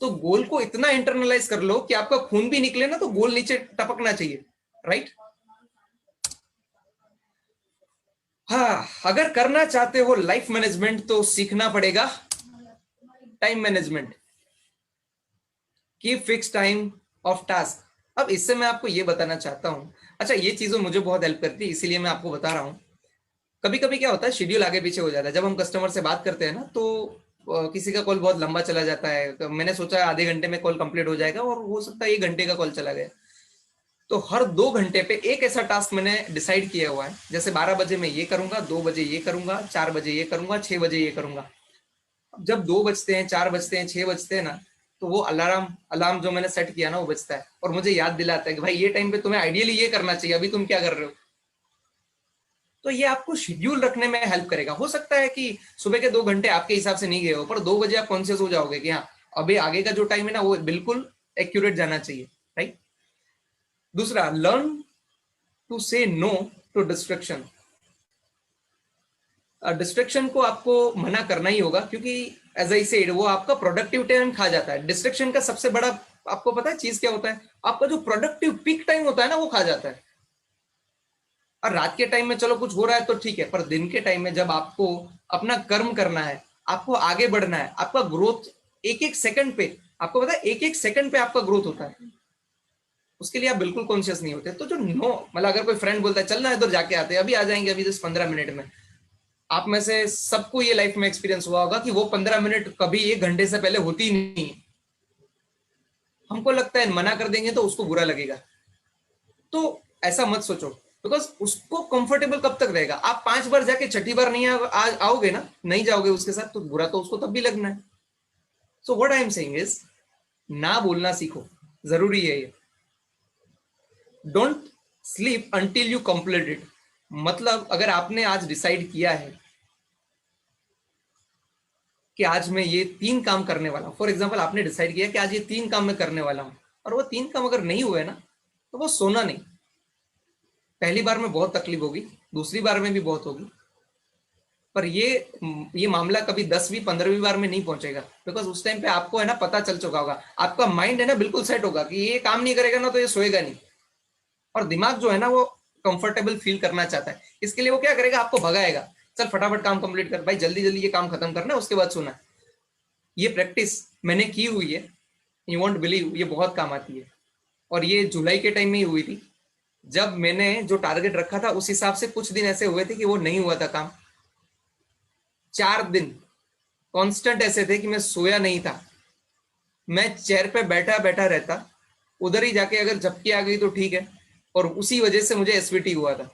Speaker 1: तो गोल को इतना इंटरनलाइज कर लो कि आपका खून भी निकले ना तो गोल नीचे टपकना चाहिए, राइट। हाँ, अगर करना चाहते हो लाइफ मैनेजमेंट, तो सीखना पड़ेगा टाइम मैनेजमेंट की फिक्स टाइम ऑफ टास्क। अब इससे मैं आपको ये बताना चाहता हूं, अच्छा ये चीजें मुझे बहुत हेल्प करती है, इसीलिए मैं आपको बता रहा हूं। कभी कभी क्या होता है, शेड्यूल आगे पीछे हो जाता है। जब हम कस्टमर से बात करते हैं ना, तो किसी का कॉल बहुत लंबा चला जाता है, तो मैंने सोचा आधे घंटे में कॉल कंप्लीट हो जाएगा और हो सकता है 1 घंटे का कॉल चला गया। तो हर 2 घंटे पे एक ऐसा टास्क मैंने डिसाइड किया हुआ है, जैसे 12 बजे मैं ये करूंगा, 2 बजे ये करूंगा, 4 बजे ये करूंगा, 6 बजे ये करूंगा। जब 2 बजते हैं, 4 बजते हैं, 6 बजते हैं ना, तो वो अलार्म अलार्म जो मैंने सेट किया ना वो बजता है और मुझे याद दिलाता है कि भाई ये टाइम पे तुम्हें आइडियली ये करना चाहिए, अभी तुम क्या कर रहे हो। तो ये आपको शेड्यूल रखने में हेल्प करेगा। हो सकता है कि सुबह के 2 घंटे आपके हिसाब से नहीं गए हो, पर 2 बजे आप कॉन्शियस हो जाओगे कि हाँ अभी आगे का जो टाइम है ना वो बिल्कुल एक्यूरेट जाना चाहिए, राइट। दूसरा, लर्न टू से नो टू डिस्ट्रक्शन। डिस्ट्रक्शन को आपको मना करना ही होगा, क्योंकि एज आई सेड वो आपका प्रोडक्टिव टाइम खा जाता है। डिस्ट्रक्शन का सबसे बड़ा आपको पता है चीज क्या होता है, आपका जो प्रोडक्टिव पीक टाइम होता है ना वो खा जाता है। और रात के टाइम में चलो कुछ हो रहा है तो ठीक है, पर दिन के टाइम में जब आपको अपना कर्म करना है, आपको आगे बढ़ना है, आपका ग्रोथ एक एक सेकंड पे, आपको पता है एक एक सेकंड पे आपका ग्रोथ होता है, उसके लिए आप बिल्कुल कॉन्शियस नहीं होते। तो जो नो मतलब अगर कोई फ्रेंड बोलता है चलना है इधर जाके आते हैं, अभी आ जाएंगे अभी 10-15 मिनट में, आप में से सबको ये लाइफ में एक्सपीरियंस हुआ होगा कि वो 15 मिनट कभी 1 घंटे से पहले होती ही नहीं। हमको लगता है मना कर देंगे तो उसको बुरा लगेगा, तो ऐसा मत सोचो, बिकॉज उसको कंफर्टेबल कब तक रहेगा। आप 5 बार जाके छठी बार नहीं आओगे ना, नहीं जाओगे उसके साथ, तो बुरा तो उसको तब भी लगना है। So what I am saying is, ना बोलना सीखो, जरूरी है ये। Don't sleep until you complete it. मतलब अगर आपने आज डिसाइड किया है कि आज मैं ये 3 काम करने वाला हूं, फॉर एग्जाम्पल आपने डिसाइड किया कि आज ये 3 काम मैं करने वाला हूं, और वो 3 काम अगर नहीं हुए ना, तो वो सोना नहीं। पहली बार में बहुत तकलीफ होगी, दूसरी बार में भी बहुत होगी, पर ये मामला कभी 10वीं 15वीं बार में नहीं पहुंचेगा, बिकॉज उस टाइम पे आपको है ना पता चल चुका होगा, आपका माइंड है ना बिल्कुल सेट होगा कि ये काम नहीं करेगा ना तो ये सोएगा नहीं। और दिमाग जो है ना वो कंफर्टेबल फील करना चाहता है, इसके लिए वो क्या करेगा, आपको भगाएगा, चल फटाफट काम कंप्लीट कर भाई, जल्दी जल्दी ये काम खत्म करना है उसके बाद सोना। ये प्रैक्टिस मैंने की हुई है, यू वॉन्ट बिलीव, ये बहुत काम आती है। और ये जुलाई के टाइम में ही हुई थी, जब मैंने जो टारगेट रखा था उस हिसाब से कुछ दिन ऐसे हुए थे कि वो नहीं हुआ था काम। 4 दिन कांस्टेंट ऐसे थे कि मैं सोया नहीं था, मैं चेयर पे बैठा बैठा रहता, उधर ही जाके अगर झपकी आ गई तो ठीक है, और उसी वजह से मुझे एसवीटी हुआ था,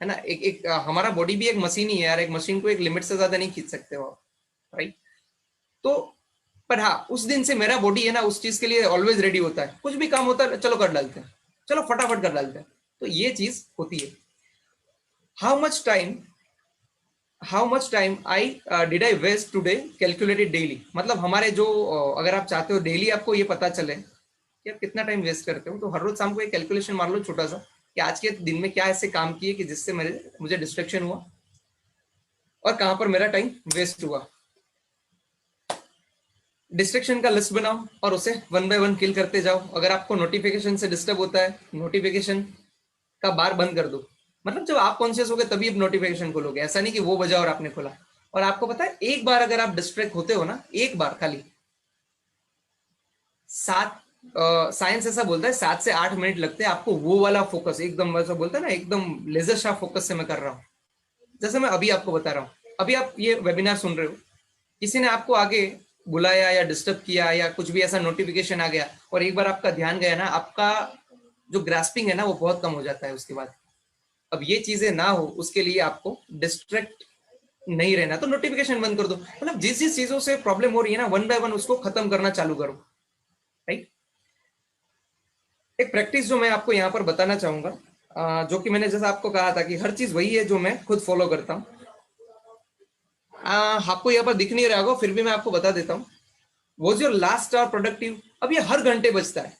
Speaker 1: है ना। एक हमारा बॉडी भी एक मशीन ही है यार, एक मशीन को एक लिमिट से ज्यादा नहीं खींच सकते हो, राइट। तो पर हाँ, उस दिन से मेरा बॉडी है ना उस चीज के लिए ऑलवेज रेडी होता है, कुछ भी काम होता है चलो कर डालते हैं, चलो फटाफट कर डालते हैं। तो ये चीज होती है। How much time I did I waste today calculated daily. मतलब हमारे जो अगर आप चाहते हो डेली आपको ये पता चले कि आप कितना टाइम वेस्ट करते हो, तो हर रोज शाम को एक कैलकुलेशन मार लो छोटा सा, कि आज के दिन में क्या ऐसे काम किए कि जिससे मुझे डिस्ट्रैक्शन हुआ और कहां पर मेरा टाइम वेस्ट हुआ। डिस्ट्रैक्शन का लिस्ट बनाओ और उसे 1 बाय 1 किल करते जाओ। अगर आपको नोटिफिकेशन से डिस्टर्ब होता है, नोटिफिकेशन का बार बंद कर दो। मतलब जब आप कॉन्शियस हो गए तभी आप नोटिफिकेशन खोलोगे, ऐसा नहीं कि वो बजा और आपने खोला। और आपको पता है एक बार अगर आप डिस्ट्रैक्ट होते हो ना, एक बार खाली, 7 साइंस ऐसा बोलता है 7 से 8 मिनट लगते हैं आपको वो वाला फोकस, एकदम वैसा बोलता है ना एकदम लेजर शार्प फोकस से मैं कर रहा हूँ। जैसे मैं अभी आपको बता रहा हूँ, अभी आप ये वेबिनार सुन रहे हो, किसी ने आपको आगे बुलाया या डिस्टर्ब किया या कुछ भी ऐसा नोटिफिकेशन आ गया और एक बार आपका ध्यान गया ना, आपका जो ग्रास्पिंग है ना वो बहुत कम हो जाता है उसके बाद। अब ये चीजें ना हो उसके लिए आपको डिस्ट्रैक्ट नहीं रहना, तो नोटिफिकेशन बंद कर दो। मतलब जिस जिस चीजों से प्रॉब्लम हो रही है ना 1 बाय 1 उसको खत्म करना चालू करो, राइट। एक प्रैक्टिस जो मैं आपको यहाँ पर बताना चाहूंगा, जो कि मैंने जैसा आपको कहा था कि हर चीज वही है जो मैं खुद फॉलो करता हूँ। आपको यहाँ पर दिख नहीं रहा होगा, फिर भी मैं आपको बता देता हूँ। Was your last hour productive. अब ये हर घंटे बजता है,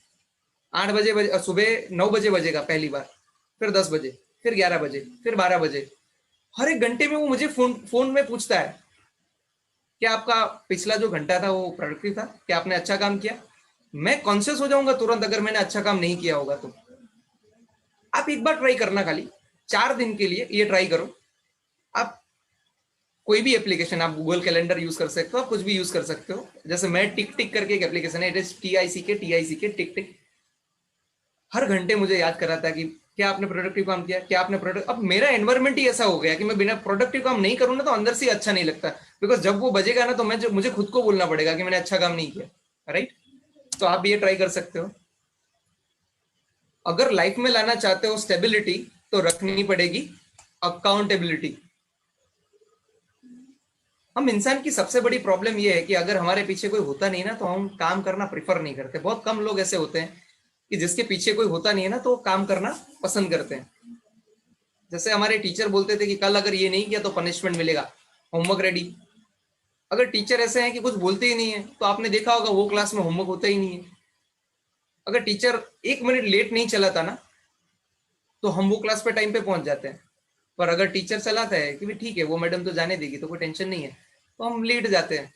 Speaker 1: 8 बजे सुबह 9 बजे बजेगा पहली बार, फिर 10 बजे, फिर 11 बजे, फिर 12 बजे। हर एक घंटे में वो मुझे फोन में पूछता है क्या आपका पिछला जो घंटा था वो प्रोडक्टिव था, क्या आपने अच्छा काम किया। मैं कॉन्शियस हो जाऊंगा तुरंत अगर मैंने अच्छा काम नहीं किया होगा तो। आप एक बार ट्राई करना, खाली 4 दिन के लिए ये ट्राई करो। आप कोई भी एप्लीकेशन, आप गूगल कैलेंडर यूज कर सकते हो, आप कुछ भी यूज कर सकते हो। जैसे मैं टिक टिक करके एक एप्लीकेशन है, इट इज TICK टिक टिक। हर घंटे मुझे याद कराता है कि क्या आपने प्रोडक्टिव काम किया, क्या आपने प्रोडक्ट। अब मेरा एनवायरमेंट ही ऐसा हो गया कि मैं बिना प्रोडक्टिव काम नहीं करूँ ना तो अंदर से अच्छा नहीं लगता, बिकॉज जब वो बजेगा ना तो मुझे खुद को बोलना पड़ेगा कि मैंने अच्छा काम नहीं किया, राइट। तो आप भी ये ट्राई कर सकते हो। अगर लाइफ में लाना चाहते हो स्टेबिलिटी, तो रखनी पड़ेगी अकाउंटेबिलिटी। हम इंसान की सबसे बड़ी प्रॉब्लम ये है कि अगर हमारे पीछे कोई होता नहीं ना, तो हम काम करना प्रिफर नहीं करते। बहुत कम लोग ऐसे होते हैं कि जिसके पीछे कोई होता नहीं है ना, तो काम करना पसंद करते हैं। जैसे हमारे टीचर बोलते थे कि कल अगर ये नहीं किया तो पनिशमेंट मिलेगा, होमवर्क रेडी। अगर टीचर ऐसे हैं कि कुछ बोलते ही नहीं है, तो आपने देखा होगा वो क्लास में होमवर्क होता ही नहीं है। अगर टीचर 1 मिनट लेट नहीं चलाता ना, तो हम वो क्लास पे टाइम पे पहुंच जाते हैं। पर अगर टीचर चलाता है कि भी ठीक है वो मैडम तो जाने देगी, तो कोई टेंशन नहीं है, तो हम लेट जाते हैं।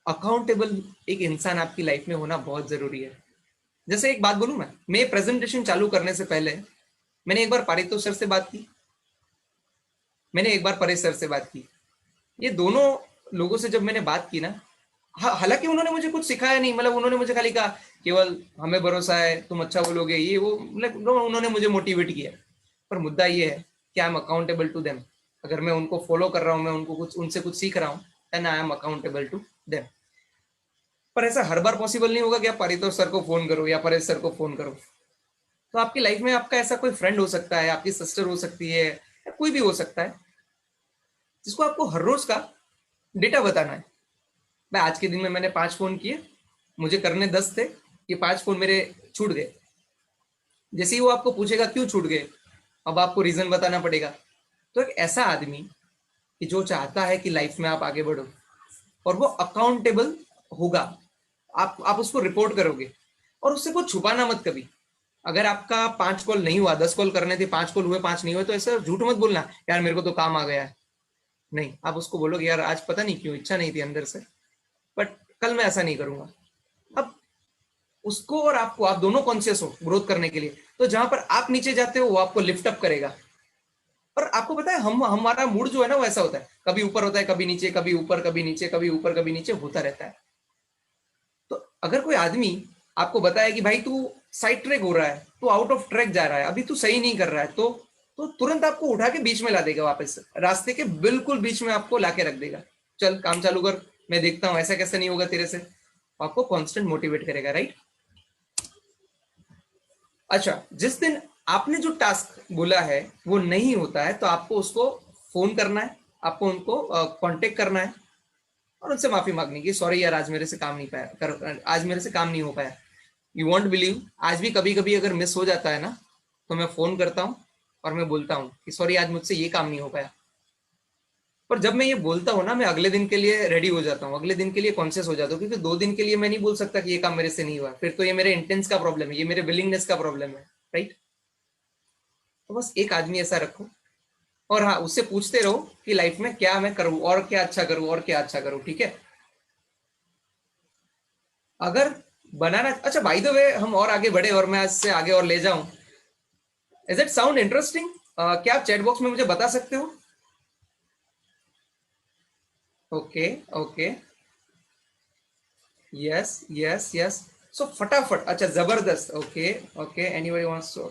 Speaker 1: अकाउंटेबल एक इंसान आपकी लाइफ में होना बहुत जरूरी है। जैसे एक बात बोलूं, मैं प्रेजेंटेशन चालू करने से पहले मैंने एक बार पारितो सर से बात की, मैंने एक बार परेश सर से बात की। ये दोनों लोगों से जब मैंने बात की ना, हालांकि उन्होंने मुझे कुछ सिखाया नहीं, मतलब उन्होंने मुझे खाली कहा केवल हमें भरोसा है, तुम अच्छा बोलोगे, ये वो, मतलब उन्होंने मुझे मोटिवेट किया। पर मुद्दा ये है कि I am accountable to them. अगर मैं उनको फॉलो कर रहा हूँ, मैं उनको कुछ उनसे कुछ सीख रहा हूँ, then I am accountable to them. पर ऐसा हर बार पॉसिबल नहीं होगा कि आप पारितोष सर को फोन करो या परेश सर को फोन करो। तो आपकी लाइफ में आपका ऐसा कोई फ्रेंड हो सकता है, आपकी सिस्टर हो सकती है, या कोई भी हो सकता है, जिसको आपको हर रोज का डेटा बताना है। भाई आज के दिन में मैंने 5 फोन किए, मुझे करने 10 थे, ये 5 फोन मेरे छूट गए। जैसे ही वो आपको पूछेगा क्यों छूट गए, अब आपको रीजन बताना पड़ेगा। तो एक ऐसा आदमी कि जो चाहता है कि लाइफ में आप आगे बढ़ो, और वो अकाउंटेबल होगा, आप उसको रिपोर्ट करोगे, और उससे कुछ छुपाना मत कभी। अगर आपका 5 कॉल नहीं हुआ, 10 कॉल करने थे, 5 कॉल हुए, 5 नहीं हुए, तो ऐसा झूठ मत बोलना यार मेरे को तो काम आ गया है। नहीं, आप उसको बोलोगे यार आज पता नहीं क्यों इच्छा नहीं थी अंदर से, बट कल मैं ऐसा नहीं करूंगा। अब उसको और आपको, आप दोनों कॉन्शियस हो ग्रोथ करने के लिए, तो जहां पर आप नीचे जाते हो वो आपको लिफ्ट अप करेगा। और आपको पता है हमारा मूड जो है ना वो ऐसा होता है, कभी ऊपर होता है, कभी नीचे, कभी ऊपर कभी नीचे, कभी ऊपर कभी नीचे होता रहता है। तो अगर कोई आदमी आपको बताया कि भाई तू साइड ट्रैक हो रहा है, तू आउट ऑफ ट्रैक जा रहा है, अभी तू सही नहीं कर रहा है, तो तुरंत आपको उठा के बीच में ला देगा, वापस रास्ते के बिल्कुल बीच में आपको लाके रख देगा। चल काम चालू कर, मैं देखता हूं ऐसा कैसे नहीं होगा तेरे से। आपको कांस्टेंट मोटिवेट करेगा, राइट। अच्छा, जिस दिन आपने जो टास्क बोला है वो नहीं होता है, तो आपको उसको फोन करना है, आपको उनको कांटेक्ट करना है, और उनसे माफी मांगनी की सॉरी यार आज मेरे से काम नहीं पाया आज मेरे से काम नहीं हो पाया। यू वॉन्ट बिलीव, आज भी कभी कभी अगर मिस हो जाता है ना, तो मैं फोन करता हूँ और मैं बोलता हूँ कि सॉरी आज मुझसे ये काम नहीं हो पाया। पर जब मैं ये बोलता हूँ ना, मैं अगले दिन के लिए रेडी हो जाता हूँ, अगले दिन के लिए कॉन्शियस हो जाता हूँ, क्योंकि 2 दिन के लिए मैं नहीं बोल सकता कि ये काम मेरे से नहीं हुआ, फिर तो ये मेरे इंटेंस का प्रॉब्लम है, ये मेरे विलिंगनेस का प्रॉब्लम है, राइट। तो बस एक आदमी ऐसा रखो, और हाँ उससे पूछते रहो कि लाइफ में क्या मैं करूँ, और क्या अच्छा करूँ, और क्या अच्छा करूँ, ठीक है। अगर बनाना, अच्छा बाय द वे हम और आगे बढ़े और मैं आज से आगे और ले जाऊं, इज इट साउंड इंटरेस्टिंग? क्या आप चैट बॉक्स में मुझे बता सकते हो? Okay, okay, yes yes yes. So फटाफट, अच्छा जबरदस्त, okay okay, anybody wants to,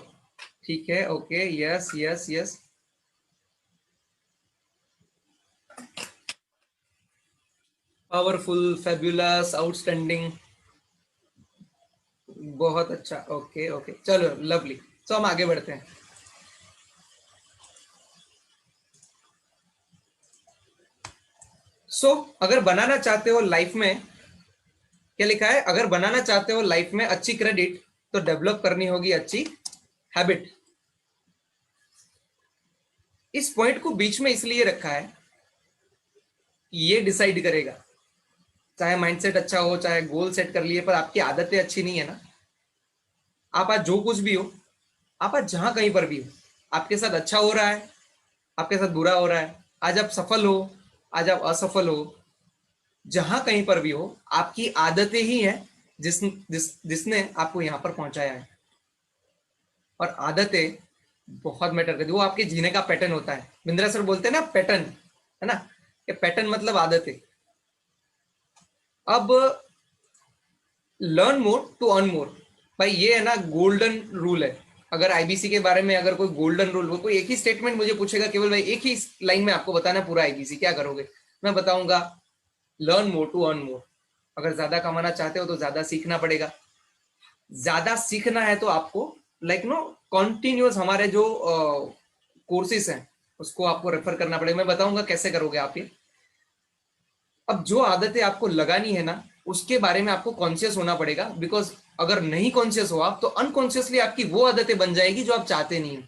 Speaker 1: ठीक है, okay, yes yes yes, powerful, fabulous, outstanding, बहुत अच्छा, ओके ओके, चलो लवली। सो हम आगे बढ़ते हैं। अगर बनाना चाहते हो लाइफ में, क्या लिखा है, अगर बनाना चाहते हो लाइफ में अच्छी क्रेडिट, तो डेवलप करनी होगी अच्छी हैबिट। इस पॉइंट को बीच में इसलिए रखा है कि ये डिसाइड करेगा, चाहे माइंडसेट अच्छा हो, चाहे गोल सेट कर लिए, पर आपकी आदतें अच्छी नहीं है ना, आप आज जो कुछ भी हो, आप आज जहां कहीं पर भी हो, आपके साथ अच्छा हो रहा है, आपके साथ बुरा हो रहा है, आज आप सफल हो, आज आप असफल हो, जहां कहीं पर भी हो, आपकी आदतें ही है जिसने आपको यहां पर पहुंचाया है। और आदतें बहुत मैटर करती है, वो आपके जीने का पैटर्न होता है। बिंद्रा सर बोलते हैं ना पैटर्न, है ना, ये पैटर्न मतलब आदतें। अब learn more to earn more, भाई ये है ना गोल्डन रूल है। अगर आईबीसी के बारे में अगर कोई गोल्डन रूल हो, कोई एक ही स्टेटमेंट मुझे पूछेगा केवल भाई एक ही लाइन में आपको बताना पूरा आईबीसी, क्या करोगे? मैं बताऊंगा learn more to earn more. अगर ज्यादा कमाना चाहते हो तो ज्यादा सीखना पड़ेगा, ज्यादा सीखना है तो आपको लाइक नो कॉन्टिन्यूअस हमारे जो कोर्सेज हैं उसको आपको रेफर करना पड़ेगा। मैं बताऊंगा कैसे करोगे आप ये। अब जो आदतें आपको लगानी है ना उसके बारे में आपको कॉन्शियस होना पड़ेगा, बिकॉज अगर नहीं कॉन्शियस हो आप तो अनकॉन्शियसली आपकी वो आदतें बन जाएगी जो आप चाहते नहीं हो।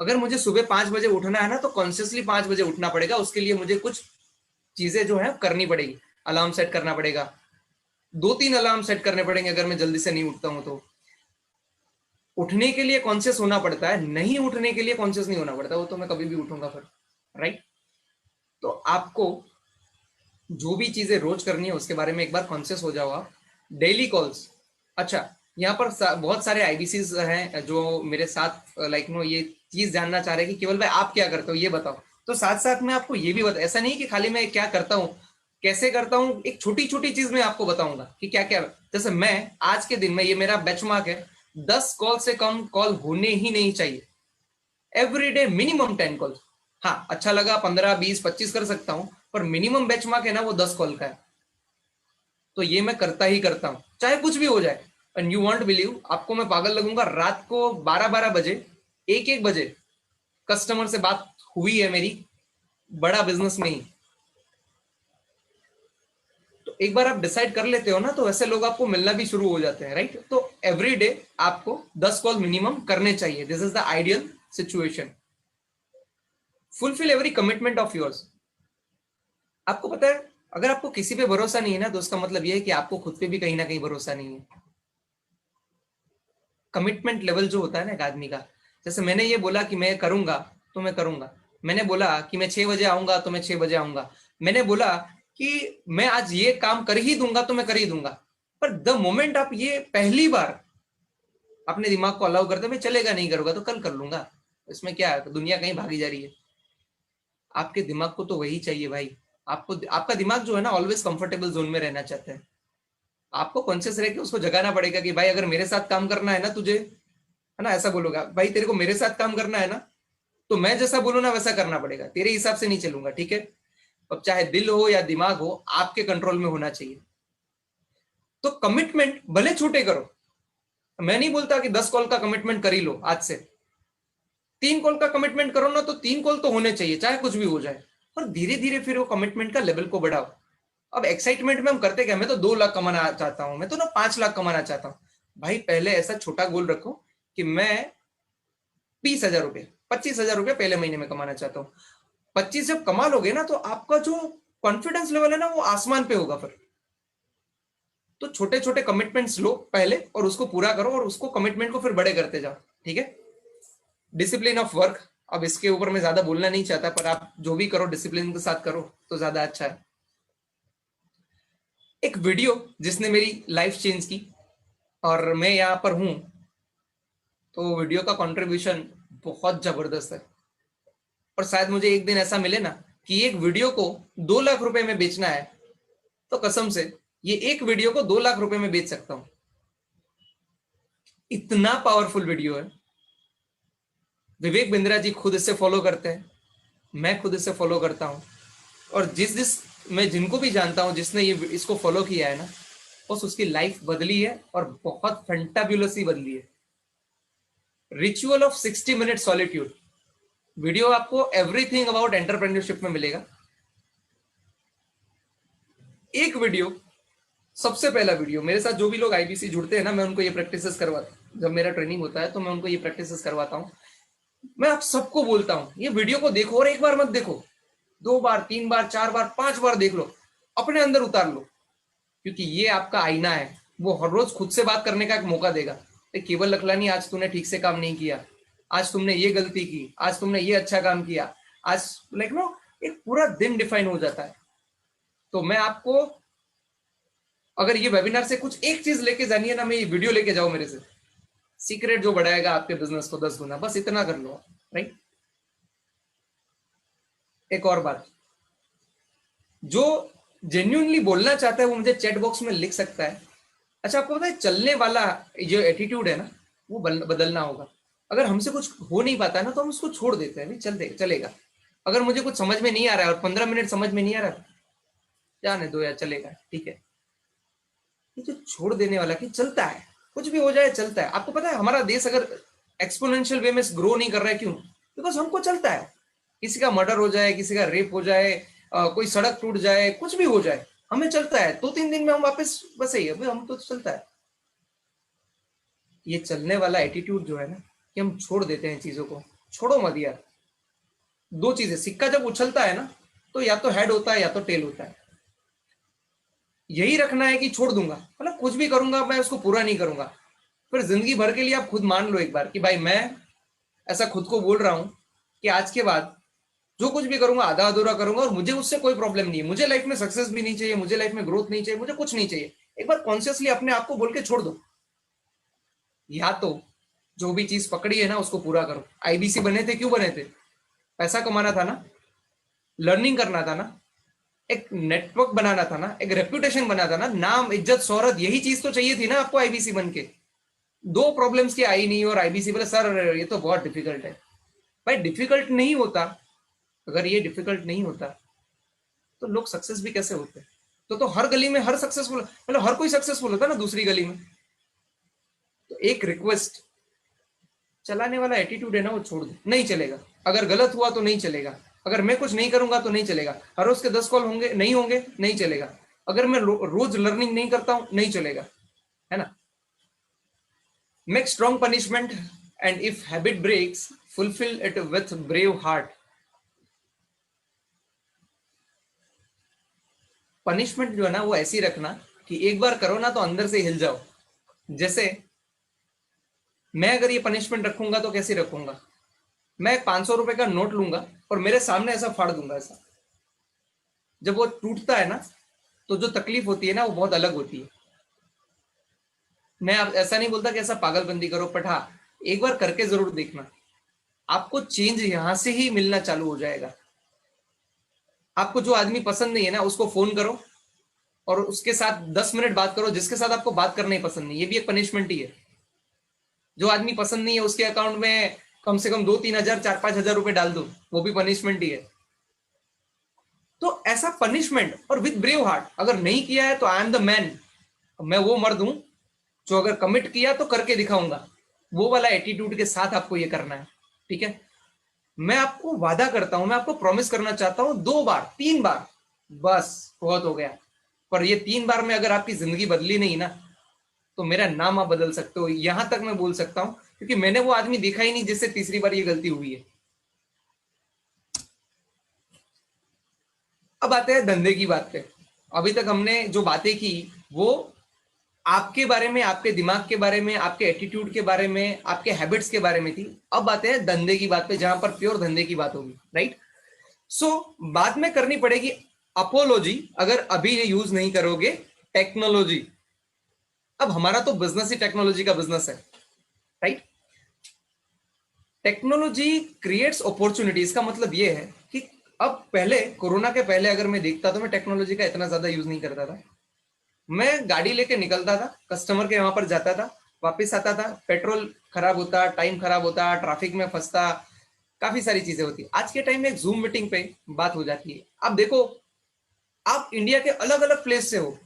Speaker 1: अगर मुझे सुबह 5 बजे उठना है ना तो कॉन्शियसली 5 बजे उठना पड़ेगा, उसके लिए मुझे कुछ चीजें जो है करनी पड़ेगी। अलार्म सेट करना पड़ेगा, 2-3 अलार्म सेट करने पड़ेंगे अगर मैं जल्दी से नहीं उठता हूं तो। उठने के लिए कॉन्शियस होना पड़ता है, नहीं उठने के लिए कॉन्शियस नहीं होना पड़ता, वो तो मैं कभी भी उठूंगा फिर, राइट। तो आपको जो भी चीजें रोज करनी है उसके बारे में एक बार कॉन्शियस हो जाओ आप। डेली कॉल्स, अच्छा यहाँ पर बहुत सारे आईबीसीज हैं जो मेरे साथ लाइक नो ये चीज जानना चाह रहे हैं कि केवल भाई आप क्या करते हो ये बताओ। तो साथ साथ में आपको ये भी बता, ऐसा नहीं कि खाली मैं क्या करता हूँ कैसे करता हूँ, एक छोटी छोटी चीज मैं आपको बताऊंगा कि क्या क्या। जैसे मैं आज के दिन में, ये मेरा बेंचमार्क है, 10 कॉल से कम कॉल होने ही नहीं चाहिए एवरी डे, मिनिमम 10 कॉल। हाँ अच्छा लगा 15, 20, 25 कर सकता हूँ, पर मिनिमम बेंचमार्क है ना वो 10 कॉल का है। तो ये मैं करता ही करता हूँ चाहे कुछ भी हो जाए। एंड यू वॉन्ट बिलीव, आपको मैं पागल लगूंगा, रात को 12-12 बजे, 1-1 बजे कस्टमर से बात हुई है मेरी, बड़ा बिजनेस में ही। तो एक बार आप डिसाइड कर लेते हो ना तो वैसे लोग आपको मिलना भी शुरू हो जाते हैं, राइट। तो एवरी डे आपको 10 कॉल मिनिमम करने चाहिए, this is the ideal situation. Fulfil every commitment of yours. आपको पता है अगर आपको किसी पे भरोसा नहीं है ना तो उसका मतलब यह है कि आपको खुद पे भी कहीं ना कहीं भरोसा नहीं है। कमिटमेंट लेवल जो होता है ना एक आदमी का, जैसे मैंने ये बोला कि मैं करूंगा तो मैं करूंगा, मैंने बोला कि मैं 6 बजे आऊंगा तो मैं 6 बजे आऊंगा, मैंने बोला कि मैं आज ये काम कर ही दूंगा तो मैं कर ही दूंगा। पर द मोमेंट आप ये पहली बार अपने दिमाग को अलाउ करते, मैं चलेगा नहीं करूंगा तो कल कर लूंगा, इसमें क्या है, दुनिया कहीं भागी जा रही है। आपके दिमाग को तो वही चाहिए भाई। आपको आपका दिमाग जो है ना ऑलवेज कंफर्टेबल जोन में रहना चाहता है। आपको कॉन्शियस रह के उसको जगाना पड़ेगा कि भाई अगर मेरे साथ काम करना है ना तुझे, है ना, ऐसा बोलोगा भाई तेरे को मेरे साथ काम करना है ना तो मैं जैसा बोलूँ ना वैसा करना पड़ेगा, तेरे हिसाब से नहीं चलूंगा, ठीक है। अब चाहे दिल हो या दिमाग हो आपके कंट्रोल में होना चाहिए। तो कमिटमेंट भले छोटे करो, मैं नहीं बोलता कि 10 कॉल का कमिटमेंट कर ही लो आज से, 3 कॉल का कमिटमेंट करो ना तो 3 कॉल तो होने चाहिए चाहे कुछ भी हो जाए। और धीरे धीरे फिर वो कमिटमेंट का लेवल को बढ़ाओ। अब एक्साइटमेंट में हम करते क्या, मैं तो 2 लाख कमाना चाहता हूं, मैं तो ना 5 लाख कमाना चाहता हूं। भाई पहले ऐसा छोटा गोल रखो कि मैं 20,000 रुपये, 25,000 रुपये पहले महीने में कमाना चाहता हूँ। 25 जब कमा लोगे ना तो आपका जो कॉन्फिडेंस लेवल है ना वो आसमान पे होगा फिर। तो छोटे छोटे कमिटमेंट्स लो पहले और उसको पूरा करो और उसको कमिटमेंट को फिर बड़े करते जाओ, ठीक है। डिसिप्लिन ऑफ वर्क, अब इसके ऊपर मैं ज्यादा बोलना नहीं चाहता, पर आप जो भी करो डिसिप्लिन के साथ करो तो ज्यादा अच्छा है। एक वीडियो जिसने मेरी लाइफ चेंज की और मैं यहाँ पर हूं, तो वीडियो का कंट्रीब्यूशन बहुत जबरदस्त है। और शायद मुझे एक दिन ऐसा मिले ना कि एक वीडियो को 2 लाख रुपए में बेचना है, तो कसम से ये एक वीडियो को 2 लाख रुपए में बेच सकता हूं। इतना पावरफुल वीडियो है। विवेक बिंद्रा जी खुद इससे फॉलो करते हैं, मैं खुद इससे फॉलो करता हूं। और जिस जिस मैं जिनको भी जानता हूं जिसने ये इसको फॉलो किया है ना, बस उसकी लाइफ बदली है और बहुत फैंटाबुलसली बदली है। Ritual of 60 minute solitude video आपको एवरीथिंग अबाउट एंटरप्रेन्योरशिप में मिलेगा। एक वीडियो, सबसे पहला वीडियो, मेरे साथ जो भी लोग आईबीसी जुड़ते हैं ना मैं उनको ये प्रैक्टिसेस करवाता हूँ, जब मेरा ट्रेनिंग होता है तो मैं उनको ये प्रैक्टिसेस करवाता हूँ। मैं आप सबको बोलता हूँ ये वीडियो को देखो, और एक बार मत देखो, 2 बार 3 बार 4 बार 5 बार देख लो, अपने अंदर उतार लो। क्योंकि ये आपका आईना है, वो हर रोज खुद से बात करने का एक मौका देगा। केवल लखलानी आज तूने ठीक से काम नहीं किया, आज तुमने ये गलती की, आज तुमने ये अच्छा काम किया, आज लाइक नो एक पूरा दिन डिफाइन हो जाता है। तो मैं आपको, अगर ये वेबिनार से कुछ एक चीज लेके जानी है ना, मैं ये वीडियो लेके जाओ मेरे से, सीक्रेट जो बढ़ाएगा आपके बिजनेस को 10 गुना, बस इतना कर लो, राइट। एक और बात, जो जेन्युइनली बोलना चाहता है वो मुझे चैट बॉक्स में लिख सकता है। अच्छा आपको पता है चलने वाला जो एटीट्यूड है ना वो बदलना होगा। अगर हमसे कुछ हो नहीं पाता ना तो हम उसको छोड़ देते हैं, नहीं चल चलेगा। अगर मुझे कुछ समझ में नहीं आ रहा है और 15 मिनट समझ में नहीं आ रहा, जाने दो यार चलेगा, ठीक है। ये जो छोड़ देने वाला कि चलता है, कुछ भी हो जाए चलता है। आपको पता है हमारा देश अगर एक्सपोनेंशियल वे में ग्रो नहीं कर रहा है, क्यों? बिकॉज हमको चलता है। किसी का मर्डर हो जाए, किसी का रेप हो जाए, कोई सड़क टूट जाए, कुछ भी हो जाए, हमें चलता है। 2-3 दिन में हम वापस बस ही है, हम तो चलता है। ये चलने वाला एटीट्यूड जो है ना, कि हम छोड़ देते हैं चीजों को, छोड़ो मत यार। दो चीजें, सिक्का जब उछलता है ना, तो या तो हेड होता है या तो टेल होता है। यही रखना है कि छोड़ दूंगा, मतलब कुछ भी करूंगा मैं उसको पूरा नहीं करूंगा। फिर जिंदगी भर के लिए आप खुद मान लो एक बार कि भाई मैं ऐसा खुद को बोल रहा हूं कि आज के बाद जो कुछ भी करूंगा आधा अधूरा करूंगा, और मुझे उससे कोई प्रॉब्लम नहीं है। मुझे लाइफ में सक्सेस भी नहीं चाहिए, मुझे लाइफ में ग्रोथ नहीं चाहिए, मुझे कुछ नहीं चाहिए। एक बार कॉन्शियसली अपने आप को बोल के छोड़ दो। या तो जो भी चीज पकड़ी है ना उसको पूरा करो। आईबीसी बने थे, क्यों बने थे? पैसा कमाना था ना, लर्निंग करना था ना, एक नेटवर्क बनाना था ना, एक रेपुटेशन बना था ना, नाम इज्जत शोहरत, यही चीज तो चाहिए थी ना आपको आईबीसी बन के। दो प्रॉब्लम्स की आई नहीं, और आईबीसी बोले सर ये तो बहुत डिफिकल्ट है। भाई डिफिकल्ट नहीं होता, अगर ये डिफिकल्ट नहीं होता तो लोग सक्सेस भी कैसे होते? तो हर गली में हर सक्सेसफुल, मतलब हर कोई सक्सेसफुल होता ना दूसरी गली में। तो एक रिक्वेस्ट, चलाने वाला एटीट्यूड है ना वो छोड़ दो, नहीं चलेगा। अगर गलत हुआ तो नहीं चलेगा, अगर मैं कुछ नहीं करूंगा तो नहीं चलेगा, हर रोज के 10 कॉल होंगे नहीं होंगे नहीं चलेगा, अगर मैं रोज लर्निंग नहीं करता हूं नहीं चलेगा, है ना। Make strong punishment and if habit breaks fulfill it with brave heart. Punishment जो है ना वो ऐसी रखना कि एक बार करो ना तो अंदर से हिल जाओ। जैसे मैं अगर ये पनिशमेंट रखूंगा तो कैसे रखूंगा? मैं 500 रुपए का नोट लूंगा और मेरे सामने ऐसा फाड़ दूंगा ऐसा। जब वो टूटता है ना तो जो तकलीफ होती है ना वो बहुत अलग होती है। मैं ऐसा नहीं बोलता कि ऐसा पागलबंदी करो, बट हाँ एक बार करके जरूर देखना, आपको चेंज यहां से ही मिलना चालू हो जाएगा। आपको जो आदमी पसंद नहीं है ना उसको फोन करो और उसके साथ 10 मिनट बात करो, जिसके साथ आपको बात करना ही पसंद नहीं, ये भी एक पनिशमेंट ही है। जो आदमी पसंद नहीं है उसके अकाउंट में कम से कम 2-3 हजार 4-5 हजार रुपए डाल दो, वो भी पनिशमेंट ही है। तो ऐसा पनिशमेंट और विद ब्रेव हार्ट, अगर नहीं किया है तो आई एम द मैन, मैं वो मर्द हूं जो अगर कमिट किया तो करके दिखाऊंगा, वो वाला एटीट्यूड के साथ आपको ये करना है। ठीक है, मैं आपको वादा करता हूं, मैं आपको प्रॉमिस करना चाहता हूं, 2 बार 3 बार बस बहुत हो गया। पर ये 3 बार में अगर आपकी जिंदगी बदली नहीं ना तो मेरा नाम आप बदल सकते हो, यहां तक मैं बोल सकता हूं, क्योंकि मैंने वो आदमी देखा ही नहीं जिससे तीसरी बार ये गलती हुई है। अब आते हैं धंधे की बात पे। अभी तक हमने जो बातें की वो आपके बारे में, आपके दिमाग के बारे में, आपके एटीट्यूड के बारे में, आपके हैबिट्स के बारे में थी। अब आते हैं धंधे की बात पे, जहां पर प्योर धंधे की बात होगी, राइट। सो बाद में करनी पड़ेगी अपोलॉजी, अगर अभी ये यूज नहीं करोगे टेक्नोलॉजी। अब हमारा तो बिजनेस ही टेक्नोलॉजी का बिजनेस है, राइट। टेक्नोलॉजी क्रिएट्स अपॉर्चुनिटी, इसका मतलब ये है कि अब पहले, कोरोना के पहले अगर मैं देखता तो मैं टेक्नोलॉजी का इतना ज्यादा यूज नहीं करता था। मैं गाड़ी लेके निकलता था, कस्टमर के वहां पर जाता था, वापस आता था, पेट्रोल खराब होता, टाइम खराब होता, ट्रैफिक में फंसता, काफी सारी चीजें होती। आज के टाइम में एक जूम मीटिंग पे बात हो जाती है। अब देखो, आप इंडिया के अलग अलग प्लेस से हो,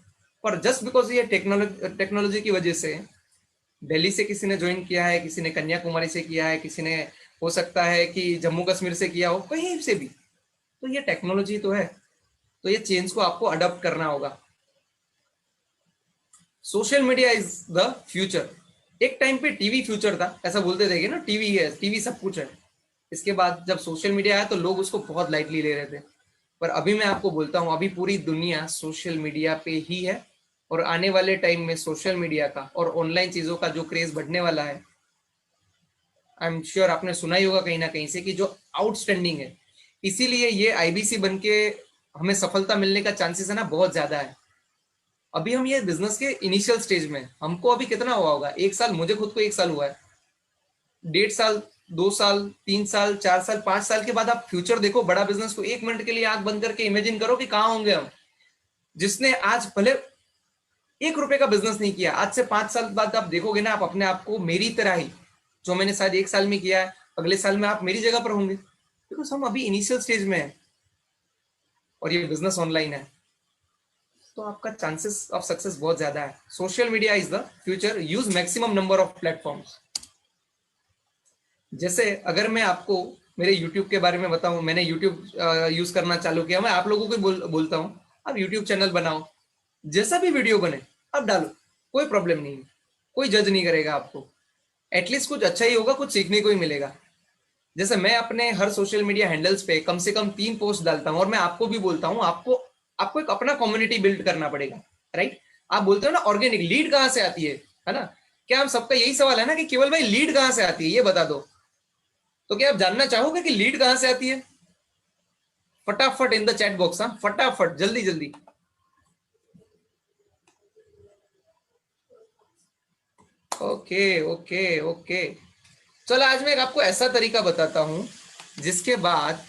Speaker 1: पर जस्ट बिकॉज ये टेक्नोलॉजी की वजह से दिल्ली से किसी ने ज्वाइन किया है, किसी ने कन्याकुमारी से किया है, किसी ने हो सकता है कि जम्मू कश्मीर से किया हो, कहीं से भी, तो ये टेक्नोलॉजी तो है। तो ये चेंज को आपको अडॉप्ट करना होगा। Social media is the future. एक टाइम पे टीवी फ्यूचर था, ऐसा बोलते थे कि ना टीवी है, टीवी सब कुछ है। इसके बाद जब सोशल मीडिया आया तो लोग उसको बहुत लाइटली ले रहे थे। पर अभी मैं आपको बोलता हूं, अभी पूरी दुनिया सोशल मीडिया पे ही है। और आने वाले टाइम में सोशल मीडिया का और ऑनलाइन चीजों का जो क्रेज बढ़ने वाला है, आई एम श्योर आपने सुना ही होगा कहीं ना कहीं से कि जो आउटस्टैंडिंग है। इसीलिए ये आईबीसी बन के हमें सफलता मिलने का चांसेस है ना बहुत ज्यादा है। अभी हम ये बिजनेस के इनिशियल स्टेज में, हमको अभी कितना हुआ होगा, 1 साल, मुझे खुद को 1 साल हुआ है। 1.5 साल, 2 साल, 3 साल, 4 साल, 5 साल के बाद आप फ्यूचर देखो बड़ा बिजनेस को, 1 मिनट के लिए आंख बंद करके इमेजिन करो कि कहाँ होंगे हम। जिसने आज भले 1 रुपए का बिजनेस नहीं किया, आज से 5 साल बाद आप देखोगे ना, आप अपने आप को मेरी तरह ही, जो मैंने शायद 1 साल में किया है, अगले साल में आप मेरी जगह पर होंगे, बिकॉज हम अभी इनिशियल स्टेज में है और ये बिजनेस ऑनलाइन है। तो आपका चांसेस ऑफ सक्सेस बहुत ज्यादा है। Social media is the future, use maximum number of platforms. जैसे अगर मैं आपको मेरे YouTube के बारे में बताऊं, मैंने YouTube यूज करना चालू किया, मैं आप लोगों को बोलता हूं आप YouTube चैनल बनाओ, जैसा भी वीडियो बने आप डालो, कोई प्रॉब्लम नहीं है, कोई जज नहीं करेगा आपको, एटलीस्ट कुछ अच्छा ही होगा, कुछ सीखने को ही मिलेगा। जैसे मैं अपने हर सोशल मीडिया हैंडल्स पे कम से कम 3 पोस्ट डालता हूं, और मैं आपको भी बोलता हूं आपको आपको एक अपना कम्युनिटी बिल्ड करना पड़ेगा, राइट। आप बोलते हो ना ऑर्गेनिक लीड कहां से आती है ना, क्या हम सबका यही सवाल है ना कि केवल भाई लीड कहां से आती है ये बता दो। तो क्या आप जानना चाहोगे कि लीड कहां से आती है? फटाफट इन द चैट बॉक्स, हाँ फटाफट जल्दी जल्दी। ओके ओके ओके, चलो आज मैं आपको ऐसा तरीका बताता हूं जिसके बाद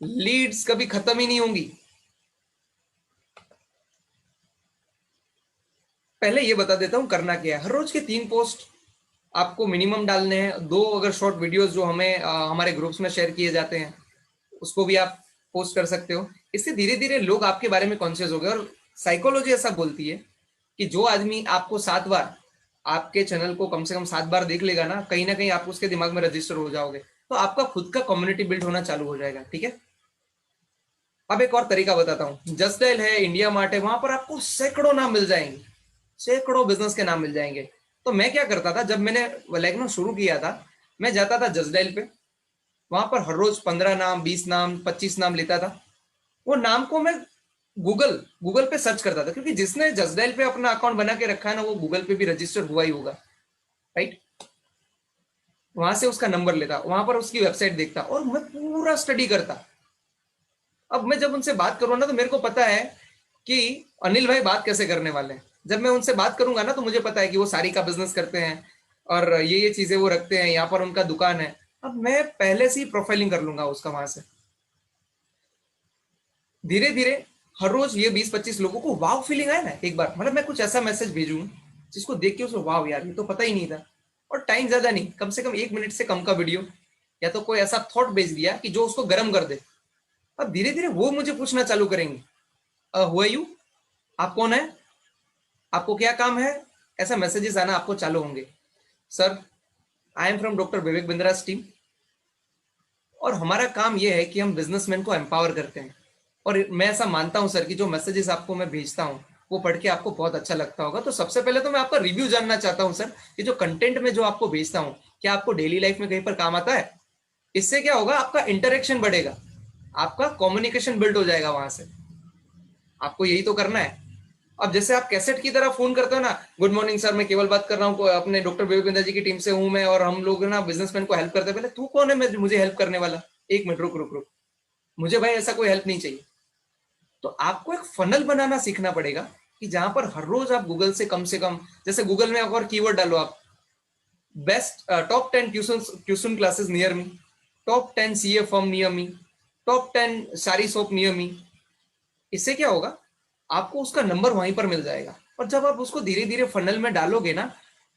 Speaker 1: लीड्स कभी खत्म ही नहीं होंगी। पहले ये बता देता हूं करना क्या है। हर रोज के 3 पोस्ट आपको मिनिमम डालने हैं। 2 अगर शॉर्ट वीडियोस जो हमें हमारे ग्रुप्स में शेयर किए जाते हैं उसको भी आप पोस्ट कर सकते हो। इससे धीरे धीरे लोग आपके बारे में कॉन्शियस हो गए, और साइकोलॉजी ऐसा बोलती है कि जो आदमी आपको 7 बार आपके चैनल को कम से कम 7 बार देख लेगा ना कहीं आप उसके दिमाग में रजिस्टर हो जाओगे, तो आपका खुद का कम्युनिटी बिल्ड होना चालू हो जाएगा। ठीक है, अब एक और तरीका बताता हूँ। जस्ट डायल है, इंडिया मार्ट है, वहां पर आपको सैकड़ों नाम मिल जाएंगे, सैकड़ों बिजनेस के नाम मिल जाएंगे। तो मैं क्या करता था जब मैंने लाइक शुरू किया था, मैं जाता था जस्ट डायल पे, वहां पर हर रोज 15 नाम, 20 नाम, 25 नाम लेता था। वो नाम को मैं गूगल गूगल पे सर्च करता था, क्योंकि जिसने जस्ट डायल पे अपना अकाउंट बना के रखा है ना, वो गूगल पे भी रजिस्टर हुआ ही होगा, राइट। वहां से उसका नंबर लेता, वहां पर उसकी वेबसाइट देखता, और मैं पूरा स्टडी करता। अब मैं जब उनसे बात करूँ ना, तो मेरे को पता है कि अनिल भाई बात कैसे करने वाले हैं। जब मैं उनसे बात करूंगा ना, तो मुझे पता है कि वो साड़ी का बिजनेस करते हैं और ये चीजें वो रखते हैं, यहाँ पर उनका दुकान है। अब मैं पहले से ही प्रोफाइलिंग कर लूंगा उसका वहां से। धीरे धीरे हर रोज ये 20-25 लोगों को वाव फीलिंग आए ना, एक बार मतलब मैं कुछ ऐसा मैसेज भेजूं जिसको देख के उसको वाव यार ये तो पता ही नहीं था। और टाइम ज्यादा नहीं, कम से कम 1 मिनट से कम का वीडियो, या तो कोई ऐसा थॉट भेज दिया कि जो उसको गर्म कर दे। अब धीरे धीरे वो मुझे पूछना चालू करेंगे, हु आर यू, आप कौन है, आपको क्या काम है। ऐसा मैसेजेस आना आपको चालू होंगे। Sir, I am from doctor Vivek Bindra's team, और हमारा काम यह है कि हम बिजनेसमैन को एम्पावर करते हैं। और मैं ऐसा मानता हूं सर कि जो मैसेजेस आपको मैं भेजता हूं वो पढ़ के आपको बहुत अच्छा लगता होगा। तो सबसे पहले तो मैं आपका रिव्यू जानना चाहता हूं सर, कि जो कंटेंट में जो आपको भेजता हूं क्या आपको डेली लाइफ में कहीं पर काम आता है। इससे क्या होगा, आपका इंटरेक्शन बढ़ेगा, आपका कम्युनिकेशन बिल्ड हो जाएगा वहां से। आपको यही तो करना है। अब जैसे आप कैसेट की तरह फोन करते हो ना, गुड मॉर्निंग सर, मैं केवल बात कर रहा हूँ अपने डॉक्टर विवेक बिंद्रा जी की टीम से हूं मैं, और हम लोग ना बिजनेसमैन को हेल्प करते हैं। पहले तू कौन है मैं मुझे हेल्प करने वाला? 1 मिनट रुक रुक रुक, मुझे भाई ऐसा कोई हेल्प नहीं चाहिए। तो आपको एक फनल बनाना सीखना पड़ेगा, कि जहां पर हर रोज आप गूगल से कम, जैसे गूगल में अगर कीवर्ड डालो आप, best top 10 tuition classes near me, top 10 CA firm near me, top 10 सारी सोप नियर मी। इससे क्या होगा, आपको उसका नंबर वहीं पर मिल जाएगा। और जब आप उसको धीरे धीरे फनल में डालोगे ना,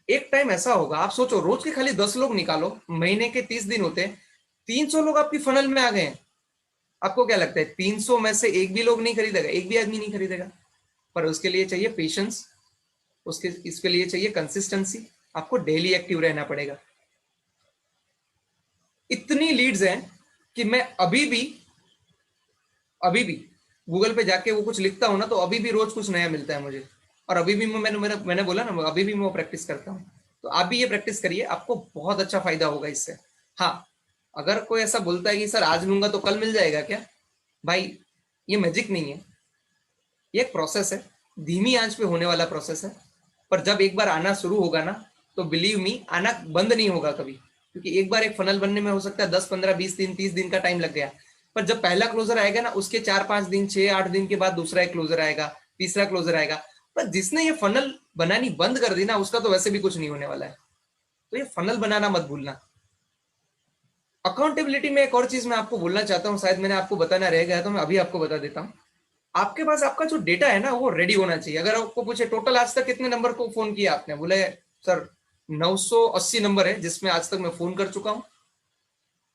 Speaker 1: एक टाइम ऐसा होगा, आप सोचो रोज के खाली 10 लोग निकालो, महीने के 30 दिन होते हैं, 300 लोग आपकी फनल में आ गए हैं। आपको क्या लगता है 300 में से एक भी लोग नहीं खरीदेगा, एक भी आदमी नहीं खरीदेगा? पर उसके लिए चाहिए पेशेंस, उसके इसके लिए चाहिए कंसिस्टेंसी, आपको डेली एक्टिव रहना पड़ेगा। इतनी लीड्स हैं कि मैं अभी भी गूगल पे जाके वो कुछ लिखता हूं ना, तो अभी भी रोज कुछ नया मिलता है मुझे। और अभी भी मैंने बोला ना, अभी भी मैं वो प्रैक्टिस करता हूँ। तो आप भी ये प्रैक्टिस करिए, आपको बहुत अच्छा फायदा होगा इससे। हाँ, अगर कोई ऐसा बोलता है कि सर आज लूंगा तो कल मिल जाएगा क्या, भाई ये मैजिक नहीं है, ये एक प्रोसेस है, धीमी आंच पे होने वाला प्रोसेस है। पर जब एक बार आना शुरू होगा ना, तो बिलीव मी आना बंद नहीं होगा कभी। क्योंकि एक बार एक फनल बनने में हो सकता है 10, 15, 20 दिन, 30 दिन का टाइम लग गया, पर जब पहला क्लोजर आएगा ना, उसके 4-5 दिन, 6-8 दिन के बाद दूसरा एक क्लोजर आएगा, तीसरा क्लोजर आएगा। पर जिसने ये फनल बनानी बंद कर दी ना, उसका तो वैसे भी कुछ नहीं होने वाला है। तो ये फनल बनाना मत भूलना। अकाउंटेबिलिटी में एक और चीज मैं आपको बोलना चाहता हूँ, शायद मैंने आपको बताना रह गया, तो मैं अभी आपको बता देता हूँ। आपके पास आपका जो डेटा है ना, वो रेडी होना चाहिए। अगर आपको पूछे टोटल आज तक कितने नंबर को फोन किया आपने, बोले सर 980 नंबर है जिसमें आज तक मैं फोन कर चुका हूं।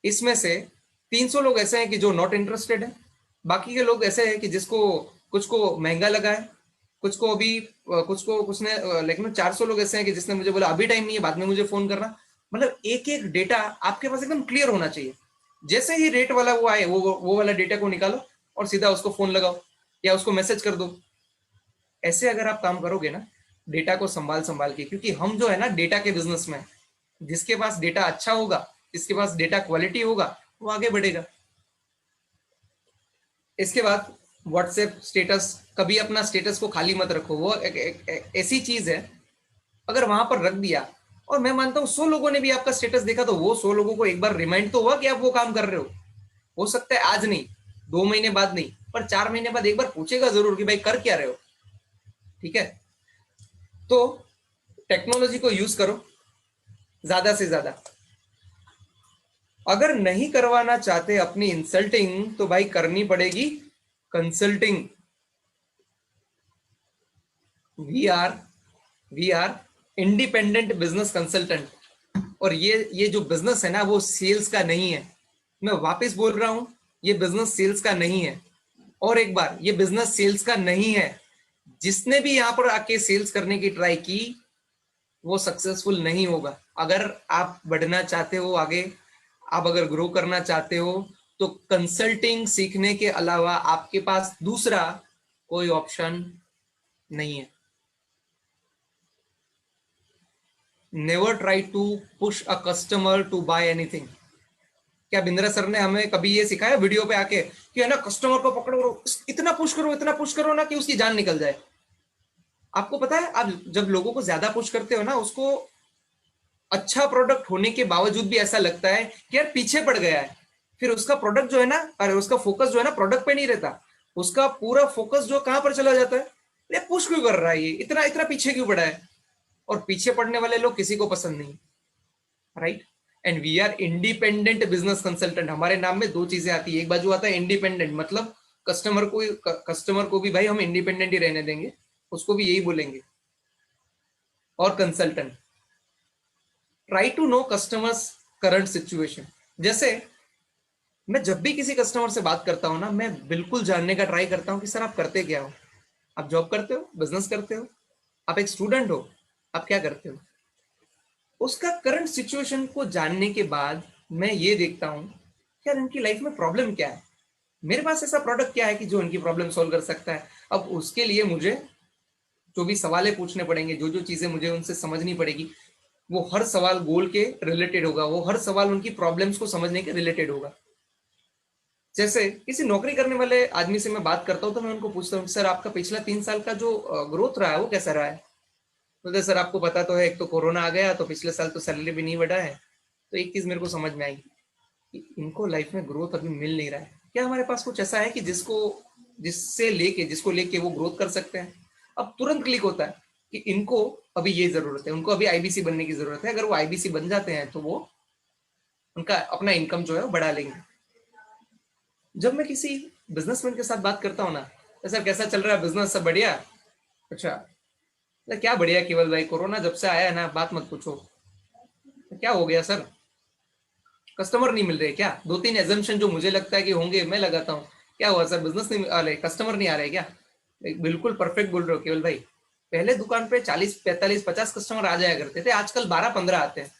Speaker 1: इसमें से 300 लोग ऐसे हैं कि जो नॉट इंटरेस्टेड है, बाकी के लोग ऐसे हैं कि जिसको कुछ को महंगा लगा है, कुछ ने लेकिन 400 लोग ऐसे हैं कि जिसने मुझे बोला अभी टाइम नहीं है, बाद में मुझे फोन करना। मतलब एक एक डेटा आपके पास एकदम क्लियर होना चाहिए। जैसे ही रेट वाला वो आए, वो वाला डेटा को निकालो और सीधा उसको फोन लगाओ या उसको मैसेज कर दो। ऐसे अगर आप काम करोगे ना, डेटा को संभाल संभाल के, क्योंकि हम जो है ना डेटा के बिजनेस में, जिसके पास डेटा अच्छा होगा, जिसके पास डेटा क्वालिटी होगा, वो आगे बढ़ेगा। इसके बाद व्हाट्सएप स्टेटस, कभी अपना स्टेटस को खाली मत रखो। वो ऐसी चीज है, अगर वहां पर रख दिया और मैं मानता हूं 100 लोगों ने भी आपका स्टेटस देखा, तो वो 100 लोगों को एक बार रिमाइंड तो हुआ कि आप वो काम कर रहे हो सकता है आज नहीं, 2 महीने बाद नहीं, पर 4 महीने बाद एक बार पूछेगा जरूर कि भाई कर क्या रहे हो। ठीक है, तो टेक्नोलॉजी को यूज करो ज्यादा से ज्यादा। अगर नहीं करवाना चाहते अपनी इंसल्टिंग, तो भाई करनी पड़ेगी consulting. We are independent business consultant. और ये जो बिजनेस है ना, वो सेल्स का नहीं है। मैं वापस बोल रहा हूं, ये बिजनेस सेल्स का नहीं है। और एक बार, ये बिजनेस सेल्स का नहीं है। जिसने भी यहां पर आके सेल्स करने की ट्राई की, वो सक्सेसफुल नहीं होगा। अगर आप बढ़ना चाहते हो आगे, आप अगर ग्रो करना चाहते हो, तो कंसल्टिंग सीखने के अलावा आपके पास दूसरा कोई ऑप्शन नहीं है। Never try to push a customer to buy anything. क्या बिंद्रा सर ने हमें कभी ये सिखाया वीडियो पे आके कि है ना, कस्टमर को पकड़ो, इतना पुश करो ना कि उसकी जान निकल जाए। आपको पता है, आप जब लोगों को ज्यादा पुश करते हो ना, उसको अच्छा प्रोडक्ट होने के बावजूद भी ऐसा लगता है कि यार पीछे पड़ गया है। फिर उसका प्रोडक्ट जो है ना, अरे उसका फोकस जो है ना प्रोडक्ट पे नहीं रहता, उसका पूरा फोकस जो कहां पर चला जाता है, ये पुश क्यों कर रहा है, ये इतना इतना पीछे क्यों पड़ा है। और पीछे पड़ने वाले लोग किसी को पसंद नहीं, right. And we are independent business consultant. हमारे नाम में दो चीजें आती है। एक बाजू आता है इंडिपेंडेंट, मतलब कस्टमर को भी भाई हम इंडिपेंडेंट ही रहने देंगे, उसको भी यही बोलेंगे। और consultant, try to know customers current situation. जैसे मैं जब भी किसी कस्टमर से बात करता हूं ना, मैं बिल्कुल जानने का ट्राई करता हूं कि सर आप करते क्या हो, आप जॉब करते हो, बिजनेस करते हो, आप एक स्टूडेंट हो, आप क्या करते हो। उसका करंट सिचुएशन को जानने के बाद मैं ये देखता हूँ यार इनकी लाइफ में प्रॉब्लम क्या है, मेरे पास ऐसा प्रोडक्ट क्या है कि जो इनकी प्रॉब्लम सॉल्व कर सकता है। अब उसके लिए मुझे जो भी सवाल पूछने पड़ेंगे, जो जो चीजें मुझे उनसे समझनी पड़ेगी, वो हर सवाल गोल के रिलेटेड होगा, वो हर सवाल उनकी प्रॉब्लम्स को समझने के रिलेटेड होगा। जैसे किसी नौकरी करने वाले आदमी से मैं बात करता हूँ, तो मैं उनको पूछता हूँ सर आपका पिछला 3 साल का जो ग्रोथ रहा है वो कैसा रहा है। तो सर आपको पता तो है, एक तो कोरोना आ गया, तो पिछले साल तो सैलरी भी नहीं बढ़ा है। तो एक चीज मेरे को समझ में आई कि इनको लाइफ में ग्रोथ अभी मिल नहीं रहा है। क्या हमारे पास कुछ ऐसा है कि जिसको लेके वो ग्रोथ कर सकते हैं। अब तुरंत क्लिक होता है कि इनको अभी ये जरूरत है, उनको अभी आईबीसी बनने की जरूरत है। अगर वो आईबीसी बन जाते हैं तो वो उनका अपना इनकम जो है वो बढ़ा लेंगे। जब मैं किसी बिजनेसमैन के साथ बात करता हूँ ना, तो सर कैसा चल रहा है बिजनेस, सब बढ़िया। अच्छा, तो क्या बढ़िया केवल भाई, कोरोना जब से आया है ना बात मत पूछो। तो क्या हो गया सर, कस्टमर नहीं मिल रहे क्या। 2-3 एजम्पशन जो मुझे लगता है कि होंगे मैं लगाता हूँ। क्या हुआ सर, बिजनेस नहीं आ रहे, कस्टमर नहीं आ रहे क्या। बिल्कुल परफेक्ट बोल रहे हो केवल भाई। पहले दुकान पे 40, 45, 50 कस्टमर आ जाया करते थे, आजकल 12-15 आते हैं।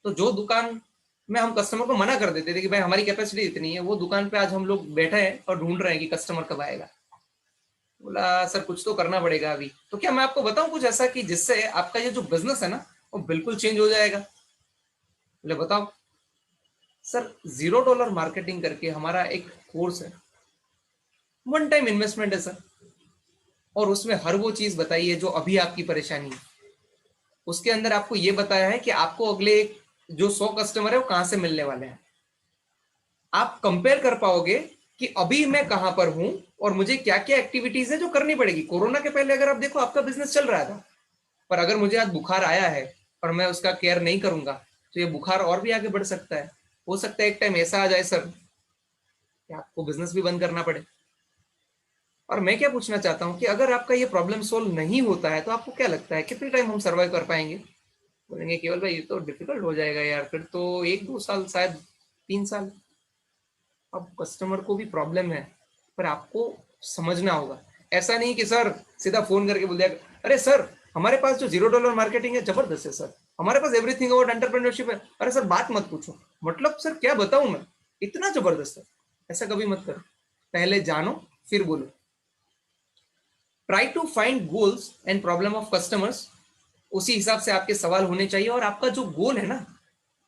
Speaker 1: तो जो दुकान में हम कस्टमर को मना कर देते थे कि भाई हमारी कैपेसिटी इतनी है, वो दुकान पे आज हम लोग बैठे हैं और ढूंढ रहे हैं कि कस्टमर कब आएगा। बोला सर कुछ तो करना पड़ेगा अभी। तो क्या मैं आपको बताऊं कुछ ऐसा कि जिससे आपका ये जो बिजनेस है ना, वो बिल्कुल चेंज हो जाएगा। बोले बताओ। सर $0 मार्केटिंग करके हमारा एक कोर्स है, वन टाइम इन्वेस्टमेंट है सर। और उसमें हर वो चीज बताई है जो अभी आपकी परेशानी है। उसके अंदर आपको ये बताया है कि आपको अगले जो 100 कस्टमर है वो कहां से मिलने वाले हैं। आप कंपेयर कर पाओगे कि अभी मैं कहां पर हूं और मुझे क्या क्या एक्टिविटीज है जो करनी पड़ेगी। कोरोना के पहले अगर आप देखो आपका बिजनेस चल रहा था, पर अगर मुझे आज बुखार आया है और मैं उसका केयर नहीं करूंगा, तो ये बुखार और भी आगे बढ़ सकता है। हो सकता है एक टाइम ऐसा आ जाए सर कि आपको बिजनेस भी बंद करना पड़े। और मैं क्या पूछना चाहता हूँ कि अगर आपका ये प्रॉब्लम सोल्व नहीं होता है, तो आपको क्या लगता है कितने टाइम हम सर्वाइव कर पाएंगे। बोलेंगे केवल भाई ये तो डिफिकल्ट हो जाएगा यार, फिर तो 1-2 साल, शायद 3 साल। अब कस्टमर को भी प्रॉब्लम है, पर आपको समझना होगा। ऐसा नहीं कि सर सीधा फोन करके बोल दिया अरे सर हमारे पास जो $0 मार्केटिंग है जबरदस्त है सर, हमारे पास एवरीथिंग अबाउट एंटरप्रेन्योरशिप है। अरे सर बात मत पूछो, मतलब सर क्या बताऊं मैं, इतना जबरदस्त है। ऐसा कभी मत करो, पहले जानो फिर बोलो। Try to find goals and problem of customers, उसी हिसाब से आपके सवाल होने चाहिए। और आपका जो गोल है ना,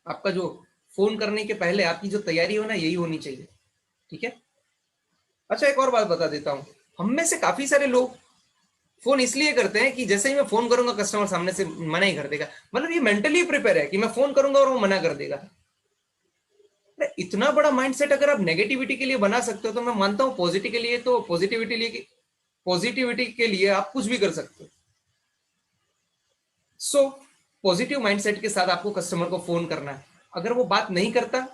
Speaker 1: आपका जो फोन करने के पहले आपकी जो तैयारी हो ना, यही होनी चाहिए, ठीक है। अच्छा एक और बात बता देता हूँ, हम में से काफी सारे लोग फोन इसलिए करते हैं कि जैसे ही मैं फोन करूंगा कस्टमर सामने से मना ही कर देगा, मतलब ये मेंटली प्रिपेयर है कि मैं फोन करूंगा और वो मना कर देगा। इतना बड़ा माइंडसेट अगर आप नेगेटिविटी के लिए बना सकते हो तो मैं मानता हूं पॉजिटिव के लिए, तो पॉजिटिविटी के लिए आप कुछ भी कर सकते हो। सो पॉजिटिव माइंडसेट के साथ आपको कस्टमर को फोन करना है। अगर वो बात नहीं करता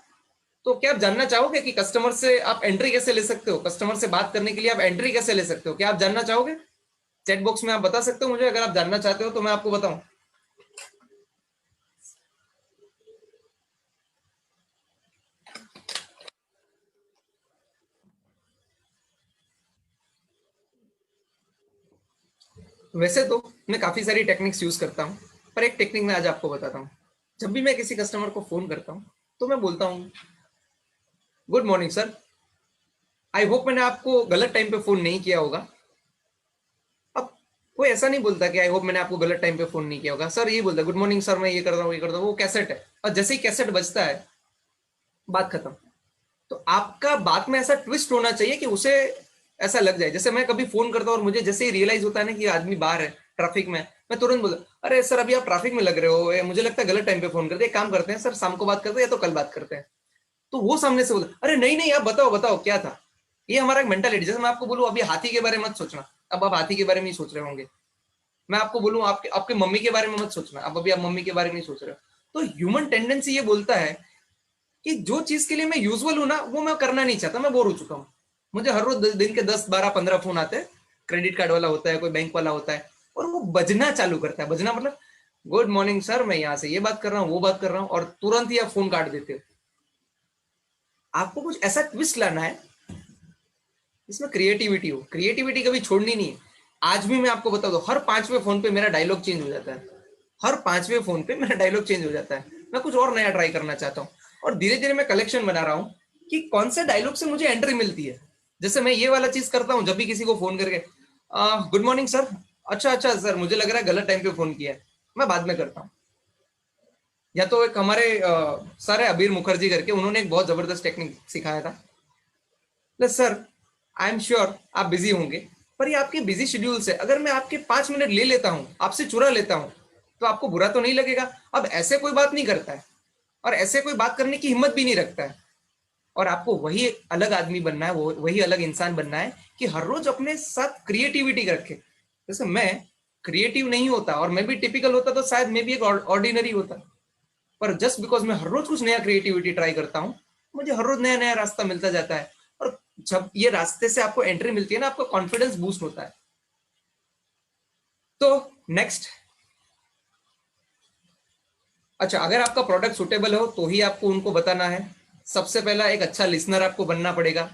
Speaker 1: तो क्या आप जानना चाहोगे कि कस्टमर से आप एंट्री कैसे ले सकते हो, कस्टमर से बात करने के लिए आप एंट्री कैसे ले सकते हो, क्या आप जानना चाहोगे? चैट बॉक्स में आप बता सकते हो मुझे, अगर आप जानना चाहते हो तो मैं आपको बताऊं। वैसे तो मैं काफी सारी टेक्निक्स यूज करता हूँ, पर एक टेक्निक मैं आज आपको बताता हूँ। जब भी मैं किसी कस्टमर को फोन करता हूँ तो मैं बोलता हूँ good morning sir, I hope मैंने आपको गलत टाइम पे फोन नहीं किया होगा। अब कोई ऐसा नहीं बोलता कि आई होप मैंने आपको गलत टाइम पे फोन नहीं किया होगा, सर ये बोलता है गुड मॉर्निंग सर मैं ये कर रहा हूँ ये कर रहा हूँ, वो कैसेट है और जैसे ही कैसेट बजता है बात खत्म। तो आपका बात में ऐसा ट्विस्ट होना चाहिए कि उसे ऐसा लग जाए, जैसे मैं कभी फोन करता हूँ और मुझे जैसे ही रियलाइज होता है ना कि आदमी बाहर है ट्रैफिक में, मैं तुरंत बोलता अरे सर अभी आप ट्रैफिक में लग रहे हो, मुझे लगता है गलत टाइम पे फोन करते, एक काम करते हैं सर शाम को बात करते हैं या तो कल बात करते हैं। तो वो सामने से बोलता अरे नहीं नहीं आप बताओ बताओ क्या था। ये हमारा एक मेंटालिटी, जैसे मैं आपको बोलूं अभी हाथी के बारे में मत सोचना, अब आप हाथी के बारे में ही सोच रहे होंगे। मैं आपको बोलूं आपके आपके मम्मी के बारे में मत सोचना, अब अभी आप मम्मी के बारे में ही सोच रहे हो। तो ह्यूमन टेंडेंसी ये बोलता है कि जो चीज के लिए मैं यूजुअल हूं ना वो मैं करना नहीं चाहता, मैं बोर हो चुका हूँ। मुझे हर रोज दिन के 10 12 15 फोन आते हैं, क्रेडिट कार्ड वाला होता है, कोई बैंक वाला होता है, और वो बजना चालू करता है। बजना मतलब गुड मॉर्निंग सर मैं यहाँ से ये बात कर रहा हूँ वो बात कर रहा हूँ, और तुरंत ही आप फोन काट देते हो। आपको कुछ ऐसा ट्विस्ट लाना है इसमें क्रिएटिविटी हो, क्रिएटिविटी कभी छोड़नी नहीं है। आज भी मैं आपको बता दूं हर 5वें फोन पे मेरा डायलॉग चेंज हो जाता है, हर 5वें फोन पे मेरा डायलॉग चेंज हो जाता है। मैं कुछ और नया ट्राई करना चाहता हूँ, और धीरे धीरे मैं कलेक्शन बना रहा हूँ कि कौन से डायलॉग से मुझे एंट्री मिलती है। जैसे मैं ये वाला चीज करता हूँ जब भी किसी को फोन करके गुड मॉर्निंग सर, अच्छा अच्छा सर मुझे लग रहा है गलत टाइम पे फोन किया है, मैं बाद में करता हूँ। या तो एक हमारे सर है अबीर मुखर्जी करके, उन्होंने एक बहुत जबरदस्त टेक्निक सिखाया था। सर आई एम श्योर आप बिजी होंगे, पर ये आपके बिजी शेड्यूल से अगर मैं आपके 5 मिनट ले लेता हूं, आपसे चुरा लेता हूं, तो आपको बुरा तो नहीं लगेगा? अब ऐसे कोई बात नहीं करता है, और ऐसे कोई बात करने की हिम्मत भी नहीं रखता है। और आपको वही अलग आदमी बनना है, वो वही अलग इंसान बनना है कि हर रोज अपने साथ क्रिएटिविटी रखे। जैसे मैं क्रिएटिव नहीं होता और मैं भी टिपिकल होता तो शायद मैं भी एक ऑर्डिनरी होता, पर जस्ट बिकॉज मैं हर रोज कुछ नया क्रिएटिविटी ट्राई करता हूँ, मुझे हर रोज नया नया रास्ता मिलता जाता है। और जब ये रास्ते से आपको एंट्री मिलती है ना, आपका कॉन्फिडेंस बूस्ट होता है। तो नेक्स्ट, अच्छा अगर आपका प्रोडक्ट सुटेबल हो तो ही आपको उनको बताना है। सबसे पहला एक अच्छा लिसनर आपको बनना पड़ेगा,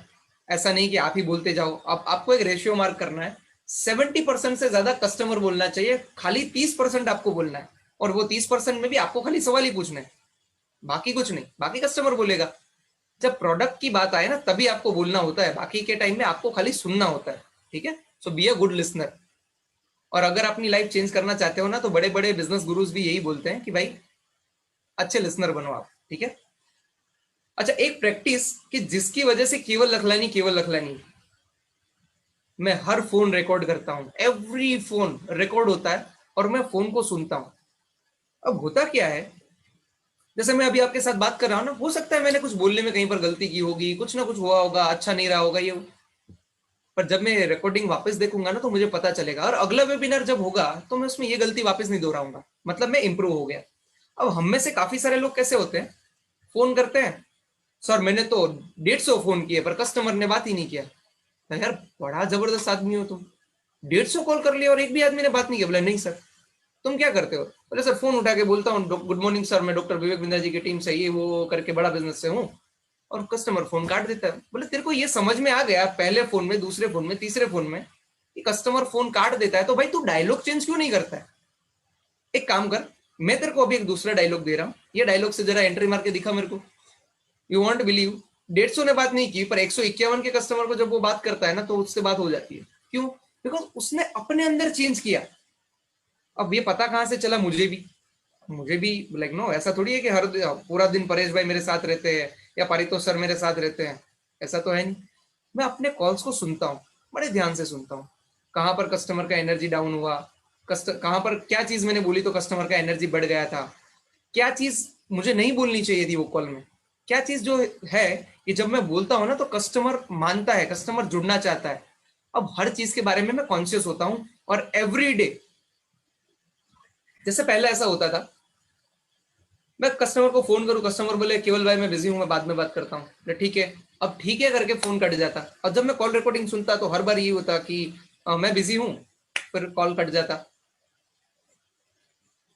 Speaker 1: ऐसा नहीं कि आप ही बोलते जाओ। अब आपको एक रेशियो मार्क करना है, 70% से ज्यादा कस्टमर बोलना चाहिए, खाली 30% आपको बोलना है। और वो 30% में भी आपको खाली सवाल ही पूछना है, बाकी कुछ नहीं, बाकी कस्टमर बोलेगा। जब प्रोडक्ट की बात आए ना तभी आपको बोलना होता है, बाकी के टाइम में आपको खाली सुनना होता है, ठीक है। सो बी अ गुड लिसनर। और अगर अपनी लाइफ चेंज करना चाहते हो ना, तो बड़े बड़े बिजनेस गुरुज भी यही बोलते हैं कि भाई अच्छे लिसनर बनो आप, ठीक है। अच्छा एक प्रैक्टिस कि जिसकी वजह से केवल लखलानी, मैं हर फोन रिकॉर्ड करता हूं, एवरी फोन रिकॉर्ड होता है और मैं फोन को सुनता हूं। अब होता क्या है, जैसे मैं अभी आपके साथ बात कर रहा हूं ना, हो सकता है मैंने कुछ बोलने में कहीं पर गलती की होगी, कुछ ना कुछ हुआ होगा, अच्छा नहीं रहा होगा ये, पर जब मैं रिकॉर्डिंग वापस देखूंगा ना तो मुझे पता चलेगा, और अगला वेबिनार जब होगा तो मैं उसमें ये गलती वापस नहीं दोहराऊंगा, मतलब मैं इंप्रूव हो गया। अब हम में से काफी सारे लोग कैसे होते हैं, फोन करते हैं, सर मैंने तो 150 फोन किए पर कस्टमर ने बात ही नहीं किया। तो यार बड़ा जबरदस्त आदमी हो तुम, 150 कॉल कर लिया और एक भी आदमी ने बात नहीं किया। बोला नहीं सर। तुम क्या करते हो? बोले सर फोन उठा के बोलता हूँ गुड मॉर्निंग सर, मैं डॉक्टर विवेक बिंद्रा जी की टीम से ये वो करके बड़ा बिजनेस से हूँ, और कस्टमर फोन काट देता है। बोले तेरे को ये समझ में आ गया पहले फोन में, दूसरे फोन में, तीसरे फोन में कि कस्टमर फोन काट देता है तो भाई तू डायलॉग चेंज क्यों नहीं करता है? एक काम कर, मैं तेरे को अभी एक दूसरा डायलॉग दे रहा हूँ, ये डायलॉग से जरा एंट्री मार के दिखा मेरे को। यू वॉन्ट बिलीव, 150 ने बात नहीं की पर 151 के कस्टमर को जब वो बात करता है ना तो उससे बात हो जाती है। क्यों? बिकॉज उसने अपने अंदर चेंज किया। अब ये पता कहां से चला? मुझे भी लाइक नो, ऐसा थोड़ी है कि हर पूरा दिन परेश भाई मेरे साथ रहते हैं या पारितोष सर मेरे साथ रहते हैं, ऐसा तो है नहीं। मैं अपने कॉल्स को सुनता हूँ, बड़े ध्यान से सुनता हूँ, कहाँ पर कस्टमर का एनर्जी डाउन हुआ, कहाँ पर क्या चीज मैंने बोली तो कस्टमर का एनर्जी बढ़ गया था, क्या चीज मुझे नहीं बोलनी चाहिए थी वो कॉल में, क्या चीज जो है कि जब मैं बोलता हूँ ना तो कस्टमर मानता है, कस्टमर जुड़ना चाहता है। अब हर चीज के बारे में मैं कॉन्शियस होता हूँ और एवरी डे, जैसे पहले ऐसा होता था मैं कस्टमर को फोन करूं, कस्टमर बोले केवल भाई मैं बिजी हूं, मैं बाद में बात करता हूँ, ठीक है। अब ठीक है करके फोन कट जाता, और जब मैं कॉल रिकॉर्डिंग सुनता तो हर बार ये होता कि मैं बिजी हूं, फिर कॉल कट जाता।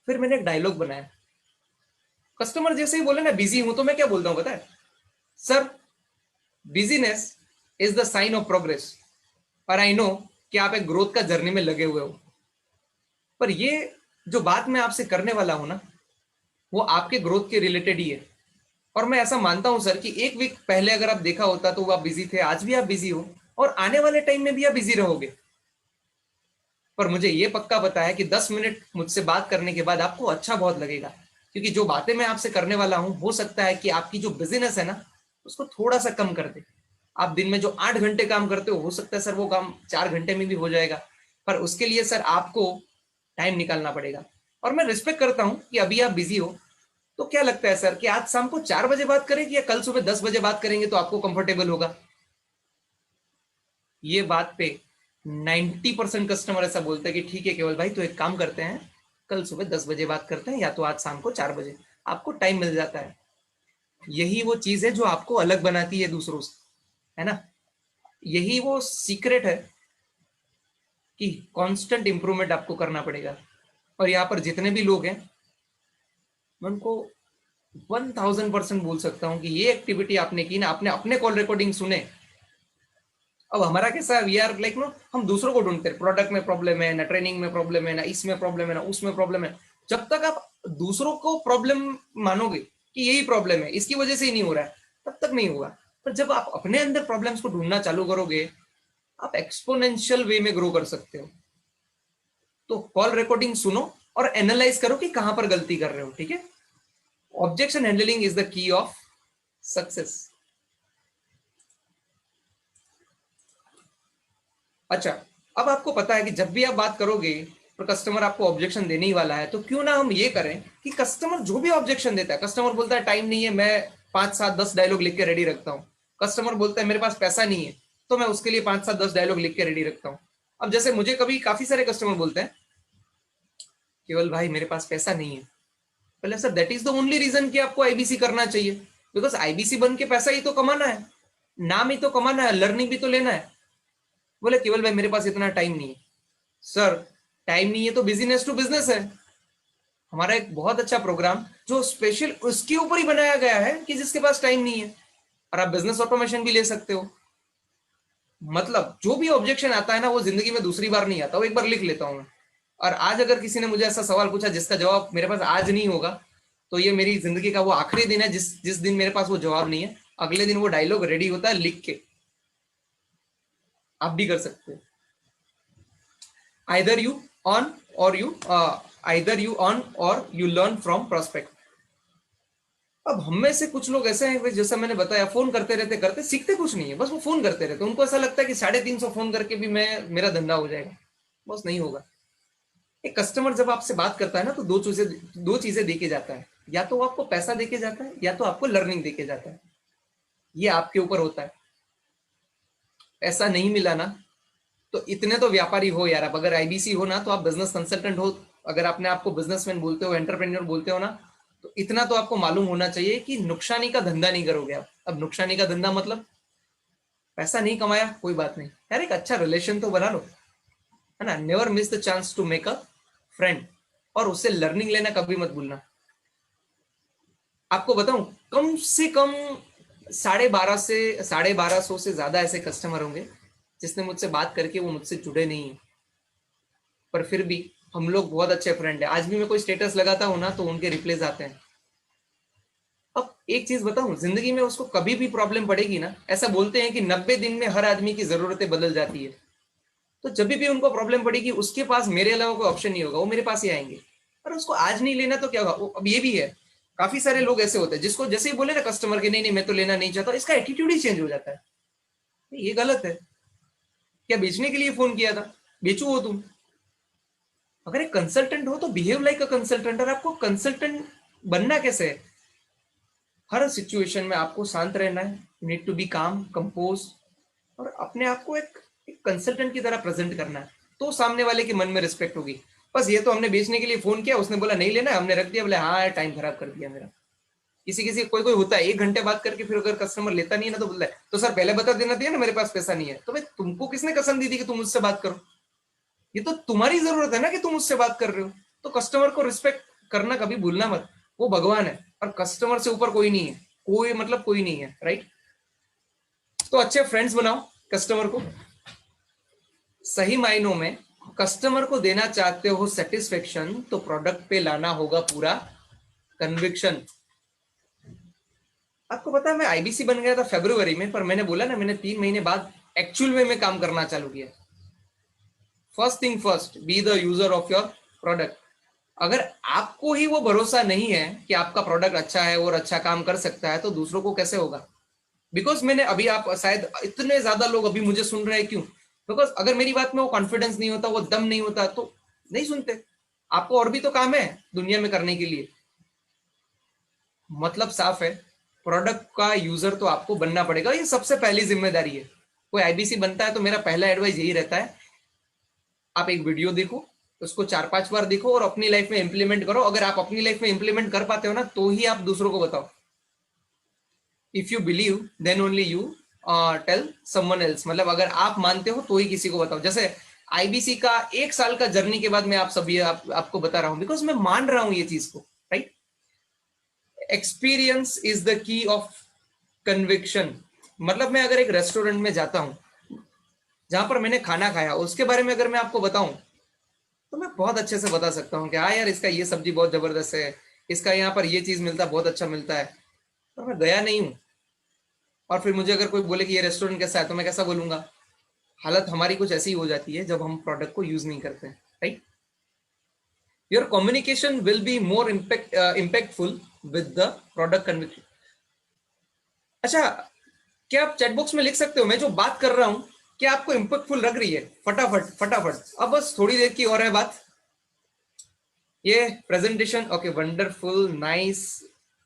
Speaker 1: फिर मैंने एक डायलॉग बनाया, कस्टमर जैसे ही बोले ना बिजी हूं तो मैं क्या बोलता हूँ पता है? Sir, business is the sign of progress, और आई नो कि आप एक ग्रोथ का जर्नी में लगे हुए हो, पर ये जो बात मैं आपसे करने वाला हूं ना वो आपके ग्रोथ के रिलेटेड ही है। और मैं ऐसा मानता हूं सर कि एक वीक पहले अगर आप देखा होता तो आप बिजी थे, आज भी आप बिजी हो और आने वाले टाइम में भी आप बिजी रहोगे। पर मुझे ये पक्का पता है कि 10 मिनट मुझसे बात करने के बाद आपको अच्छा बहुत लगेगा, क्योंकि जो बातें मैं आपसे करने वाला हूं हो सकता है कि आपकी जो बिजीनेस है ना उसको थोड़ा सा कम कर दे। आप दिन में जो 8 घंटे काम करते हो सकता है सर वो काम 4 घंटे में भी हो जाएगा, पर उसके लिए सर आपको टाइम निकालना पड़ेगा। और मैं रिस्पेक्ट करता हूं कि अभी आप बिजी हो, तो क्या लगता है सर कि आज शाम को 4 बजे बात करेंगे या कल सुबह 10 बजे बात करेंगे तो आपको कंफर्टेबल होगा? ये बात पे 90% कस्टमर ऐसा बोलते हैं कि ठीक है केवल भाई तो एक काम करते हैं, कल सुबह 10 बजे बात करते हैं या तो आज शाम को 4 बजे, आपको टाइम मिल जाता है। यही वो चीज है जो आपको अलग बनाती है दूसरों से, है ना? यही वो सीक्रेट है कि कांस्टेंट इंप्रूवमेंट आपको करना पड़ेगा। और यहाँ पर जितने भी लोग हैं मैं उनको 1000% बोल सकता हूँ कि ये एक्टिविटी आपने की ना, आपने अपने कॉल रिकॉर्डिंग सुने। अब हमारा कैसा वी आर लाइक नो, हम दूसरों को ढूंढते हैं, प्रोडक्ट में प्रॉब्लम है ना, ट्रेनिंग में प्रॉब्लम है ना, इसमें प्रॉब्लम है ना, उसमें प्रॉब्लम है। जब तक आप दूसरों को प्रॉब्लम मानोगे कि यही प्रॉब्लम है, इसकी वजह से ही नहीं हो रहा है, तब तक नहीं होगा। पर जब आप अपने अंदर प्रॉब्लम्स को ढूंढना चालू करोगे आप एक्सपोनेंशियल वे में ग्रो कर सकते हो। तो कॉल रिकॉर्डिंग सुनो और एनालाइज करो कि कहां पर गलती कर रहे हो, ठीक है? Objection handling is the key of success. अच्छा, अब आपको पता है कि जब भी आप बात करोगे तो कस्टमर आपको ऑब्जेक्शन देने ही वाला है, तो क्यों ना हम ये करें कि कस्टमर जो भी ऑब्जेक्शन देता है, कस्टमर बोलता है टाइम नहीं है, मैं 5 7 10 डायलॉग लिख के रेडी रखता हूँ। कस्टमर बोलता है मेरे पास पैसा नहीं है, तो मैं उसके लिए 5 7 10 डायलॉग लिख के रेडी रखता हूँ। अब जैसे मुझे कभी काफी सारे कस्टमर बोलते हैं केवल भाई मेरे पास पैसा नहीं है। पहले sir that is the only reason कि आपको आईबीसी करना चाहिए, बिकॉज आईबीसी बन के पैसा ही तो कमाना है, नाम ही तो कमाना है, लर्निंग भी तो लेना है। बोले केवल भाई मेरे पास इतना टाइम नहीं है। सर, टाइम नहीं है तो बिजनेस टू बिजनेस है हमारा एक बहुत अच्छा प्रोग्राम जो स्पेशल उसके ऊपर ही बनाया गया है कि जिसके पास टाइम नहीं है। और आप बिजनेस ऑटोमेशन भी ले सकते हो। मतलब जो भी ऑब्जेक्शन आता है ना वो जिंदगी में दूसरी बार नहीं आता, वो एक बार लिख लेता हूं मैं। और आज अगर किसी ने मुझे ऐसा सवाल पूछा जिसका जवाब मेरे पास आज नहीं होगा, तो ये मेरी जिंदगी का वो आखिरी दिन है जिस जिस दिन मेरे पास वो जवाब नहीं है। अगले दिन वो डायलॉग रेडी होता है लिख के। आप भी कर सकते हो। either you on or you either you on or you learn from prospect। अब हम में से कुछ लोग ऐसे हैं जैसा मैंने बताया, फोन करते रहते करते सीखते कुछ नहीं है, बस वो फोन करते रहते, उनको ऐसा लगता है कि 350 फोन करके भी मैं मेरा धंधा हो जाएगा। बस नहीं होगा। एक कस्टमर जब आपसे बात करता है ना तो दो चीजें देके जाता है, या तो वो आपको पैसा देके जाता है या तो आपको लर्निंग देके जाता है। ये आपके ऊपर होता है। पैसा नहीं मिला ना तो इतने तो व्यापारी हो यार, आप अगर आईबीसी हो ना तो आप बिजनेस कंसल्टेंट हो, अगर अपने आपको बिजनेसमैन बोलते हो, एंटरप्रेन्योर बोलते हो ना, तो इतना तो आपको मालूम होना चाहिए कि नुकसानी का धंधा नहीं करोगे आप। अब नुकसानी का धंधा मतलब पैसा नहीं कमाया कोई बात नहीं यार, एक अच्छा रिलेशन तो बना लो, है ना? Never miss the chance to make a friend, और उससे लर्निंग लेना कभी मत भूलना। आपको बताऊं, कम से कम 1250 से 1250 से ज्यादा ऐसे कस्टमर होंगे जिसने मुझसे बात करके वो मुझसे जुड़े नहीं है, पर फिर भी हम लोग बहुत अच्छे फ्रेंड है। आज भी मैं कोई स्टेटस लगाता हूँ ना तो उनके रिप्लाईज आते हैं। अब एक चीज बताऊं, जिंदगी में उसको कभी भी प्रॉब्लम पड़ेगी ना, ऐसा बोलते हैं कि 90 दिन में हर आदमी की जरूरतें बदल जाती है, तो जब भी उनको प्रॉब्लम पड़ेगी उसके पास मेरे अलावा कोई ऑप्शन नहीं होगा, वो मेरे पास ही आएंगे। और उसको आज नहीं लेना तो क्या होगा। अब ये भी है, काफी सारे लोग ऐसे होते हैं जिसको जैसे ही बोले ना कस्टमर के नहीं नहीं मैं तो लेना नहीं चाहता, इसका एटीट्यूड ही चेंज हो जाता है। ये गलत है। क्या बेचने के लिए फोन किया था? बेचो हो तुम। अगर एक कंसल्टेंट हो तो बिहेव लाइक अ कंसल्टेंट। और आपको कंसल्टेंट बनना कैसे है? हर सिचुएशन में आपको शांत रहना है, यू नीड टू बी काम कंपोज, और अपने आप को एक कंसल्टेंट की तरह प्रेजेंट करना है, तो सामने वाले के मन में रिस्पेक्ट होगी। बस ये तो हमने बेचने के लिए फोन किया, उसने बोला नहीं लेना, हमने रख दिया, बोले हाँ यार टाइम खराब कर दिया मेरा। किसी किसी कोई कोई होता है 1 घंटे बात करके फिर अगर कस्टमर लेता नहीं है ना तो बोलता है तो सर पहले बता देना चाहिए ना, मेरे पास पैसा नहीं है। तो भाई तुमको किसने कसम दी थी कि तुम मुझसे बात करो? ये तो तुम्हारी जरूरत है ना कि तुम मुझसे बात कर रहे हो। तो कस्टमर को रिस्पेक्ट करना कभी भूलना मत। वो भगवान है और कस्टमर से ऊपर कोई नहीं है, कोई मतलब कोई नहीं है, राइट? तो अच्छे फ्रेंड्स बनाओ कस्टमर को। सही मायनों में कस्टमर को देना चाहते हो सेटिस्फेक्शन, तो प्रोडक्ट पे लाना होगा पूरा कन्विक्शन। आपको पता है मैं आईबीसी बन गया था फरवरी में, पर मैंने बोला ना मैंने 3 महीने बाद एक्चुअल में मैं काम करना चालू किया। First thing first, be the user of your product. अगर आपको ही वो भरोसा नहीं है कि आपका प्रोडक्ट अच्छा है और अच्छा काम कर सकता है, तो दूसरों को कैसे होगा? बिकॉज मैंने अभी, आप शायद इतने ज्यादा लोग अभी मुझे सुन रहे हैं, क्यों? बिकॉज अगर मेरी बात में वो कॉन्फिडेंस नहीं होता, वो दम नहीं होता, तो नहीं सुनते। आपको और भी तो काम है दुनिया में करने के लिए। मतलब साफ है, प्रोडक्ट का यूजर तो आपको बनना पड़ेगा, ये सबसे पहली जिम्मेदारी है। कोई आईबीसी बनता है तो मेरा पहला एडवाइस यही रहता है, आप एक वीडियो देखो, उसको 4-5 बार देखो और अपनी लाइफ में इंप्लीमेंट करो। अगर आप अपनी लाइफ में इंप्लीमेंट कर पाते हो ना, तो ही आप दूसरों को बताओ। If you believe then only you tell someone else. मतलब अगर आप मानते हो तो ही किसी को बताओ। जैसे आईबीसी का 1 साल का जर्नी के बाद मैं आपको बता रहा हूं, बिकॉज मैं मान रहा हूं ये चीज को, right? Experience is the key of conviction. मतलब मैं अगर एक रेस्टोरेंट में जाता हूं जहां पर मैंने खाना खाया, उसके बारे में अगर मैं आपको बताऊं, तो मैं बहुत अच्छे से बता सकता हूँ कि हाँ यार इसका ये सब्जी बहुत जबरदस्त है, इसका यहाँ पर ये चीज मिलता है बहुत अच्छा मिलता है। पर मैं गया नहीं हूँ, और फिर मुझे अगर कोई बोले कि ये रेस्टोरेंट कैसा है, तो मैं कैसा बोलूंगा? हालत हमारी कुछ ऐसी ही हो जाती है जब हम प्रोडक्ट को यूज नहीं करते हैं, right? Your communication will be more impactful with the product conviction. अच्छा, क्या आप चैट बॉक्स में लिख सकते हो मैं जो बात कर रहा हूं क्या आपको इम्पैक्टफुल लग रही है? फटाफट फटाफट, अब बस थोड़ी देर की और है बात। ये presentation okay, wonderful, nice,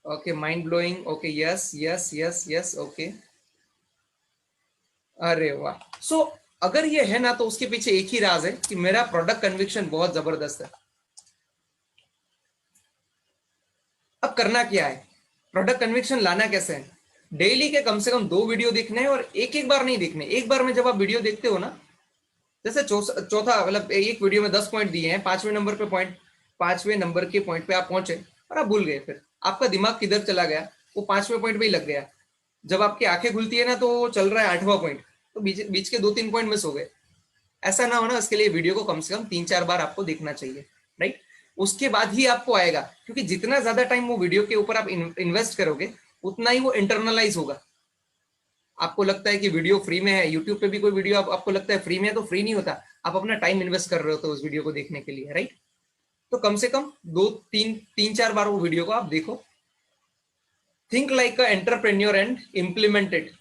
Speaker 1: okay, mind blowing, okay, yes yes yes yes, okay, अरे वाह। सो अगर ये है ना, तो उसके पीछे एक ही राज है कि मेरा प्रोडक्ट कन्विक्शन बहुत जबरदस्त है। अब करना क्या है, प्रोडक्ट कन्विक्शन लाना कैसे है? डेली के कम से कम 2 वीडियो देखने हैं, और एक एक बार नहीं देखने। एक बार में जब आप वीडियो देखते हो ना, जैसे चौथा मतलब एक वीडियो में 10 पॉइंट दिए हैं, 5वें नंबर के पॉइंट पे आप पहुंचे और आप भूल गए, फिर आपका दिमाग किधर चला गया? वो 5वें पॉइंट पे ही लग गया। जब आपकी आंखें खुलती है ना, तो चल रहा है 8वां पॉइंट, तो बीच बीच के 2-3 पॉइंट मिस हो गए। ऐसा ना हो ना, इसके लिए वीडियो को कम से कम 3-4 बार आपको देखना चाहिए, राइट? उसके बाद ही आपको आएगा, क्योंकि जितना ज्यादा टाइम वो वीडियो के ऊपर आप इन्वेस्ट करोगे, उतना ही वो इंटरनलाइज होगा। आपको लगता है कि वीडियो फ्री में है, यूट्यूब पे भी कोई वीडियो आपको लगता है फ्री में है, तो फ्री नहीं होता। आप अपना टाइम इन्वेस्ट कर रहे हो तो उस वीडियो को देखने के लिए, राइट? तो कम से कम 2-3-4 बार वो वीडियो को आप देखो। Think like a entrepreneur and implement it.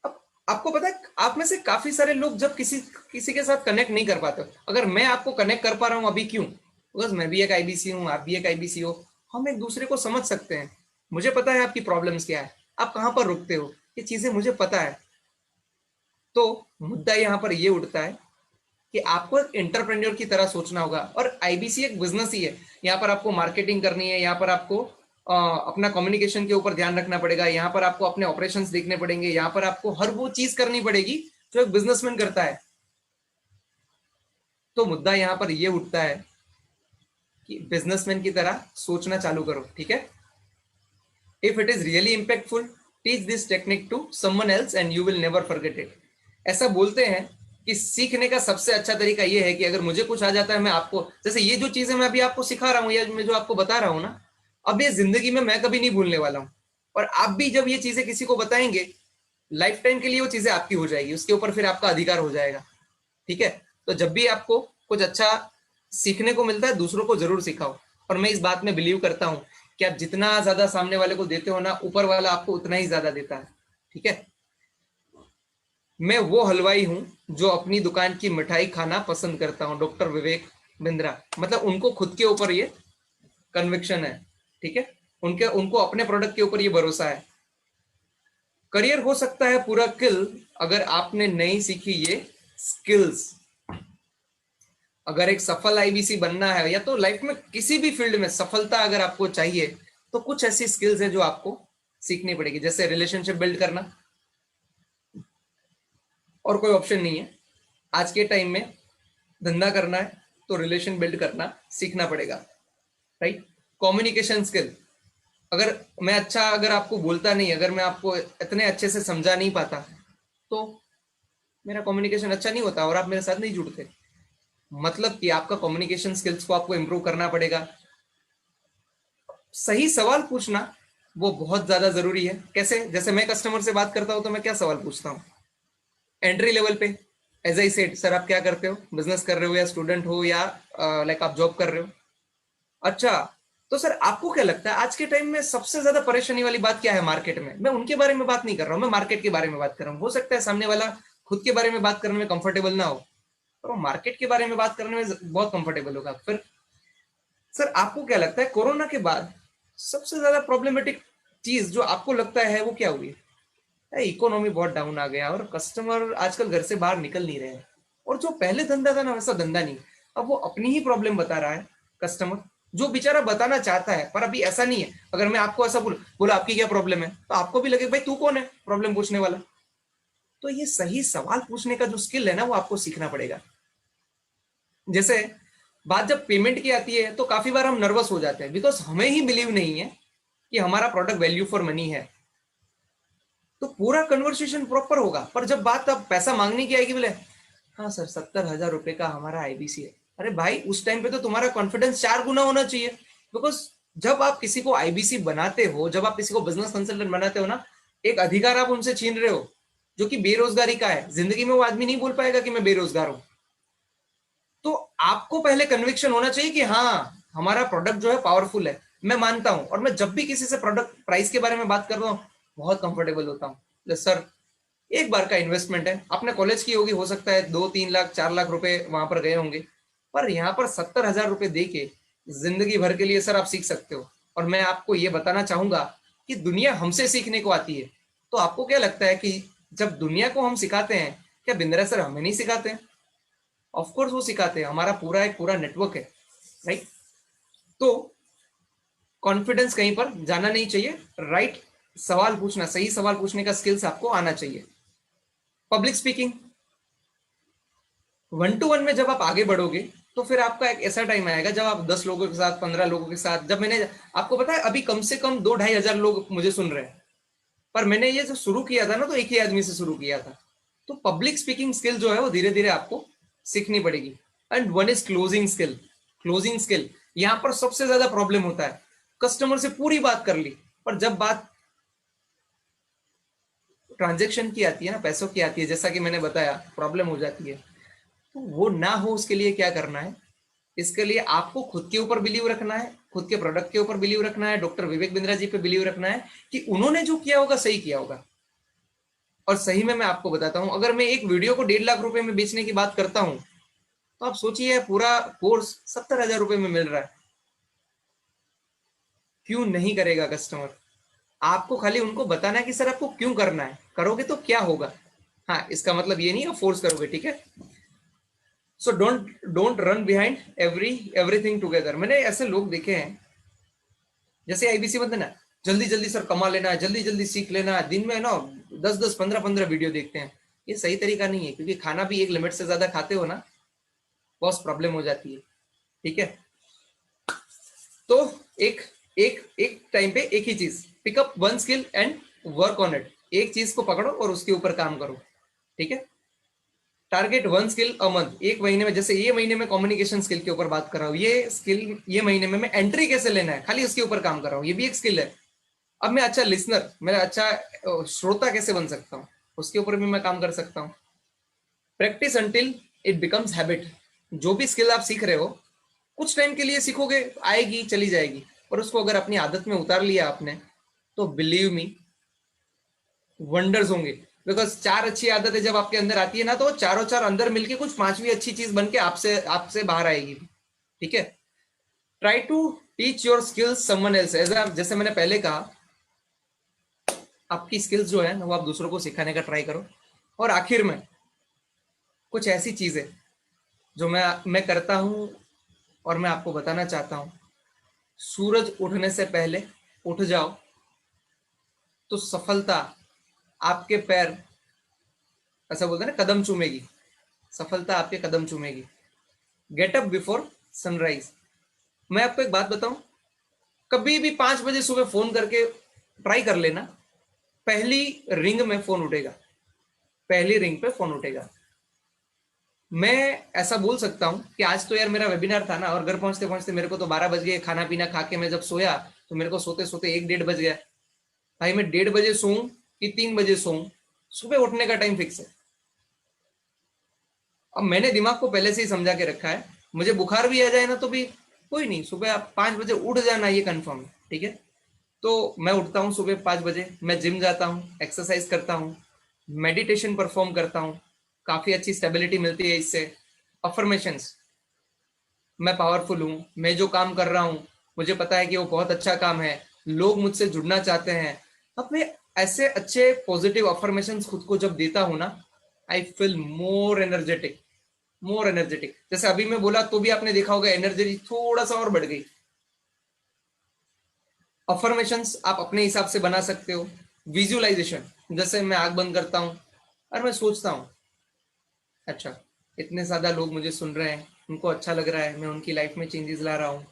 Speaker 1: अब आपको पता है, आप में से काफी सारे लोग जब किसी किसी के साथ कनेक्ट नहीं कर पाते, अगर मैं आपको कनेक्ट कर पा रहा हूं अभी, क्यों? बिकॉज मैं भी एक आईबीसी हूं, आप भी एक आईबीसी हो। हम एक दूसरे को समझ सकते हैं। मुझे पता है आपकी प्रॉब्लम्स क्या है, आप कहां पर रुकते हो, ये चीजें मुझे पता है। तो मुद्दा यहाँ पर ये उठता है कि आपको एक एंटरप्रेन्योर की तरह सोचना होगा, और आईबीसी एक बिजनेस ही है। यहाँ पर आपको मार्केटिंग करनी है, यहाँ पर आपको अपना कम्युनिकेशन के ऊपर ध्यान रखना पड़ेगा, यहाँ पर आपको अपने ऑपरेशंस देखने पड़ेंगे, यहाँ पर आपको हर वो चीज करनी पड़ेगी जो एक बिजनेसमैन करता है। तो मुद्दा यहाँ पर ये उठता है कि बिजनेसमैन की तरह सोचना चालू करो, ठीक है? If it is really impactful, teach this technique to someone else and you will never forget it. ऐसा बोलते हैं कि सीखने का सबसे अच्छा तरीका ये है कि अगर मुझे कुछ आ जाता है, मैं आपको, जैसे ये जो चीजें मैं अभी आपको सिखा रहा हूँ या मैं जो आपको बता रहा हूँ ना, अब ये जिंदगी में मैं कभी नहीं भूलने वाला हूँ। और आप भी जब ये चीजें किसी को बताएंगे, लाइफ टाइम के लिए वो चीजें आपकी हो जाएगी, उसके ऊपर फिर आपका अधिकार हो जाएगा। ठीक है, तो जब भी आपको कुछ अच्छा सीखने को मिलता है, दूसरों को जरूर सिखाओ। और मैं इस बात में बिलीव करता हूँ कि आप जितना ज्यादा सामने वाले को देते हो ना, ऊपर वाला आपको उतना ही ज्यादा देता है। ठीक है, मैं वो हलवाई हूं जो अपनी दुकान की मिठाई खाना पसंद करता हूं, डॉक्टर विवेक बिंद्रा। मतलब उनको खुद के ऊपर ये कन्विक्शन है। ठीक है, उनके उनको अपने प्रोडक्ट के ऊपर ये भरोसा है। करियर हो सकता है पूरा किल अगर आपने नहीं सीखी ये स्किल्स। अगर एक सफल आईबीसी बनना है, या तो लाइफ में किसी भी फील्ड में सफलता अगर आपको चाहिए, तो कुछ ऐसी स्किल्स है जो आपको सीखनी पड़ेगी। जैसे रिलेशनशिप बिल्ड करना, और कोई ऑप्शन नहीं है। आज के टाइम में धंधा करना है तो रिलेशन बिल्ड करना सीखना पड़ेगा, राइट। कम्युनिकेशन स्किल, अगर मैं अच्छा, अगर आपको बोलता नहीं, अगर मैं आपको इतने अच्छे से समझा नहीं पाता, तो मेरा कम्युनिकेशन अच्छा नहीं होता और आप मेरे साथ नहीं जुड़ते। मतलब कि आपका कम्युनिकेशन स्किल्स को आपको इंप्रूव करना पड़ेगा। सही सवाल पूछना वो बहुत ज्यादा जरूरी है। कैसे? जैसे मैं कस्टमर से बात करता हूं तो मैं क्या सवाल पूछता हूँ एंट्री लेवल पे? एज आई सेड, सर आप क्या करते हो, बिजनेस कर रहे हो या स्टूडेंट हो या लाइक आप जॉब कर रहे हो? अच्छा, तो सर आपको क्या लगता है आज के टाइम में सबसे ज्यादा परेशानी वाली बात क्या है मार्केट में? मैं उनके बारे में बात नहीं कर रहा हूं, मैं मार्केट के बारे में बात कर रहा हूँ। हो सकता है सामने वाला खुद के बारे में बात करने में कंफर्टेबल ना हो, पर वो मार्केट के बारे में बात करने में बहुत कंफर्टेबल होगा। फिर सर आपको क्या लगता है कोरोना के बाद सबसे ज्यादा प्रॉब्लमेटिक चीज जो आपको लगता है वो क्या हुई? इकोनॉमी बहुत डाउन आ गया और कस्टमर आजकल घर से बाहर निकल नहीं रहे हैं। और जो पहले धंधा था ना, वैसा धंधा नहीं। अब वो अपनी ही प्रॉब्लम बता रहा है कस्टमर, जो बेचारा बताना चाहता है, पर अभी ऐसा नहीं है। अगर मैं आपको ऐसा बोला आपकी क्या प्रॉब्लम है, तो आपको भी लगे भाई तू कौन है प्रॉब्लम पूछने वाला। तो ये सही सवाल पूछने का जो स्किल है ना, वो आपको सीखना पड़ेगा। जैसे बात जब पेमेंट की आती है, तो काफी बार हम नर्वस हो जाते हैं, बिकॉज हमें ही बिलीव नहीं है कि हमारा प्रोडक्ट वैल्यू फॉर मनी है। तो पूरा कन्वर्सेशन प्रॉपर होगा, पर जब बात अब पैसा मांगने की आएगी, बोले हाँ सर 70,000 रुपए का हमारा आईबीसी है। अरे भाई, उस टाइम पे तो तुम्हारा कॉन्फिडेंस 4 गुना होना चाहिए। बिकॉज जब आप किसी को आईबीसी बनाते हो, जब आप किसी को बिजनेस कंसल्टेंट बनाते हो ना, एक अधिकार आप उनसे छीन रहे हो जो कि बेरोजगारी का है। जिंदगी में वो आदमी नहीं बोल पाएगा कि मैं बेरोजगार हूं। तो आपको पहले कन्विक्शन होना चाहिए कि हाँ, हमारा प्रोडक्ट जो है पावरफुल है। मैं मानता हूं, और मैं जब भी किसी से प्रोडक्ट प्राइस के बारे में बात कर रहा हूं, बहुत कंफर्टेबल होता हूँ। सर एक बार का इन्वेस्टमेंट है, आपने कॉलेज की होगी, हो सकता है 2-3 लाख 4 लाख रुपए वहां पर गए होंगे, पर यहाँ पर 70,000 रुपए दे के जिंदगी भर के लिए सर आप सीख सकते हो। और मैं आपको ये बताना चाहूंगा कि दुनिया हमसे सीखने को आती है। तो आपको क्या लगता है कि जब दुनिया को हम सिखाते हैं, क्या बिंद्रा सर हमें नहीं सिखाते हैं? ऑफकोर्स वो सिखाते हैं, हमारा पूरा नेटवर्क है, राइट। तो कॉन्फिडेंस कहीं पर जाना नहीं चाहिए। राइट सवाल पूछना, सही सवाल पूछने का स्किल्स आपको आना चाहिए। पब्लिक स्पीकिंग, 1-to-1 में जब आप आगे बढ़ोगे, तो फिर आपका एक ऐसा टाइम आएगा जब आप 10 लोगों के साथ, 15 लोगों के साथ, जब मैंने आपको पता है अभी कम से कम 2-2.5 हजार लोग मुझे सुन रहे हैं, पर मैंने ये जो शुरू किया था ना, तो एक ही आदमी से शुरू किया था। तो पब्लिक स्पीकिंग स्किल जो है वो धीरे धीरे आपको सीखनी पड़ेगी। And one is closing skill. Closing skill, यहां पर सबसे ज्यादा प्रॉब्लम होता है। कस्टमर से पूरी बात कर ली, पर जब बात ट्रांजेक्शन की आती है ना, पैसों की आती है, जैसा कि मैंने बताया, प्रॉब्लम हो जाती है। तो वो ना हो उसके लिए क्या करना है? इसके लिए आपको खुद के ऊपर बिलीव रखना है, खुद के प्रोडक्ट के ऊपर बिलीव रखना है, डॉक्टर विवेक बिंद्रा जी पे बिलीव रखना है कि उन्होंने जो किया होगा सही किया होगा। और सही में मैं आपको बताता हूं, अगर मैं एक वीडियो को 1.5 लाख रुपए में बेचने की बात करता हूं, तो आप सोचिए पूरा कोर्स 70,000 रुपए में मिल रहा है। क्यों नहीं करेगा कस्टमर? आपको खाली उनको बताना है कि सर आपको क्यों करना है, करोगे तो क्या होगा। हाँ, इसका मतलब ये नहीं आप फोर्स करोगे, ठीक है। So don't don't run behind everything together. मैंने ऐसे लोग देखे हैं, जैसे आईबीसी बनते ना, जल्दी जल्दी सर कमा लेना है, जल्दी जल्दी सीख लेना है, दिन में ना 10-10 15-15 वीडियो देखते हैं। ये सही तरीका नहीं है, क्योंकि खाना भी एक लिमिट से ज्यादा खाते हो ना, बहुत प्रॉब्लम हो जाती है। ठीक है, तो एक एक एक टाइम पे एक ही चीज, pickup one skill and work on it. एक चीज को पकड़ो और उसके ऊपर काम करो। ठीक है, टारगेट 1 स्किल अ मंथ, एक महीने में। जैसे ये महीने में कम्युनिकेशन स्किल के ऊपर बात कर रहा हूँ, ये स्किल ये महीने में मैं एंट्री कैसे लेना है खाली उसके ऊपर काम कर रहा हूँ, ये भी एक स्किल है। अब मैं अच्छा लिसनर, मैं अच्छा श्रोता कैसे बन सकता हूँ, उसके ऊपर भी मैं काम कर सकता हूँ। Practice until it becomes habit. जो भी स्किल आप सीख रहे हो, कुछ टाइम के लिए सीखोगे, आएगी चली जाएगी, पर उसको अगर अपनी आदत में उतार लिया आपने, तो बिलीव मी वंडर्स होंगे। बिकॉज 4 अच्छी आदतें जब आपके अंदर आती है ना, तो वो चारों चार अंदर मिलके कुछ 5वीं अच्छी चीज बन के आपसे आपसे बाहर आएगी। ठीक है, try to teach your skills someone else. जैसे मैंने पहले कहा, आपकी स्किल्स जो है ना वो आप दूसरों को सिखाने का ट्राई करो। और आखिर में कुछ ऐसी चीजें जो मैं करता हूं और मैं आपको बताना चाहता हूं। सूरज उठने से पहले उठ जाओ, तो सफलता आपके पैर, ऐसा बोलते हैं ना, कदम चूमेगी। सफलता आपके कदम चूमेगी। Get up before sunrise. मैं आपको एक बात बताऊं, कभी भी 5 बजे सुबह फोन करके ट्राई कर लेना, पहली रिंग में फोन उठेगा, पहली रिंग पे फोन उठेगा। मैं ऐसा बोल सकता हूं कि आज तो यार मेरा वेबिनार था ना, और घर पहुंचते पहुंचते मेरे को तो 12 बज गए, खाना पीना खा के मैं जब सोया तो मेरे को सोते सोते 1-1:30 बज गया। भाई मैं 1:30 बजे सोऊं कि 3 बजे सोऊं, सुबह उठने का टाइम फिक्स है। अब मैंने दिमाग को पहले से ही समझा के रखा है, मुझे बुखार भी आ जाए ना तो भी कोई नहीं, सुबह आप 5 बजे उठ जाना, ये कंफर्म है। ठीक है, तो मैं उठता हूँ सुबह 5 बजे, मैं जिम जाता हूँ, एक्सरसाइज करता हूँ, मेडिटेशन परफॉर्म करता हूँ, काफी अच्छी स्टेबिलिटी मिलती है इससे। अफर्मेशंस, मैं पावरफुल हूँ, मैं जो काम कर रहा हूँ मुझे पता है कि वो बहुत अच्छा काम है, लोग मुझसे जुड़ना चाहते हैं। अब मैं ऐसे अच्छे पॉजिटिव अफर्मेशंस खुद को जब देता हूँ ना, I feel more energetic, more energetic. जैसे अभी मैं बोला तो भी आपने देखा होगा एनर्जी थोड़ा सा और बढ़ गई। अफर्मेशंस आप अपने हिसाब से बना सकते हो। विजुअलाइजेशन, जैसे मैं आंख बंद करता हूँ और मैं सोचता हूँ, अच्छा इतने ज्यादा लोग मुझे सुन रहे हैं, उनको अच्छा लग रहा है, मैं उनकी लाइफ में चेंजेस ला रहा हूँ,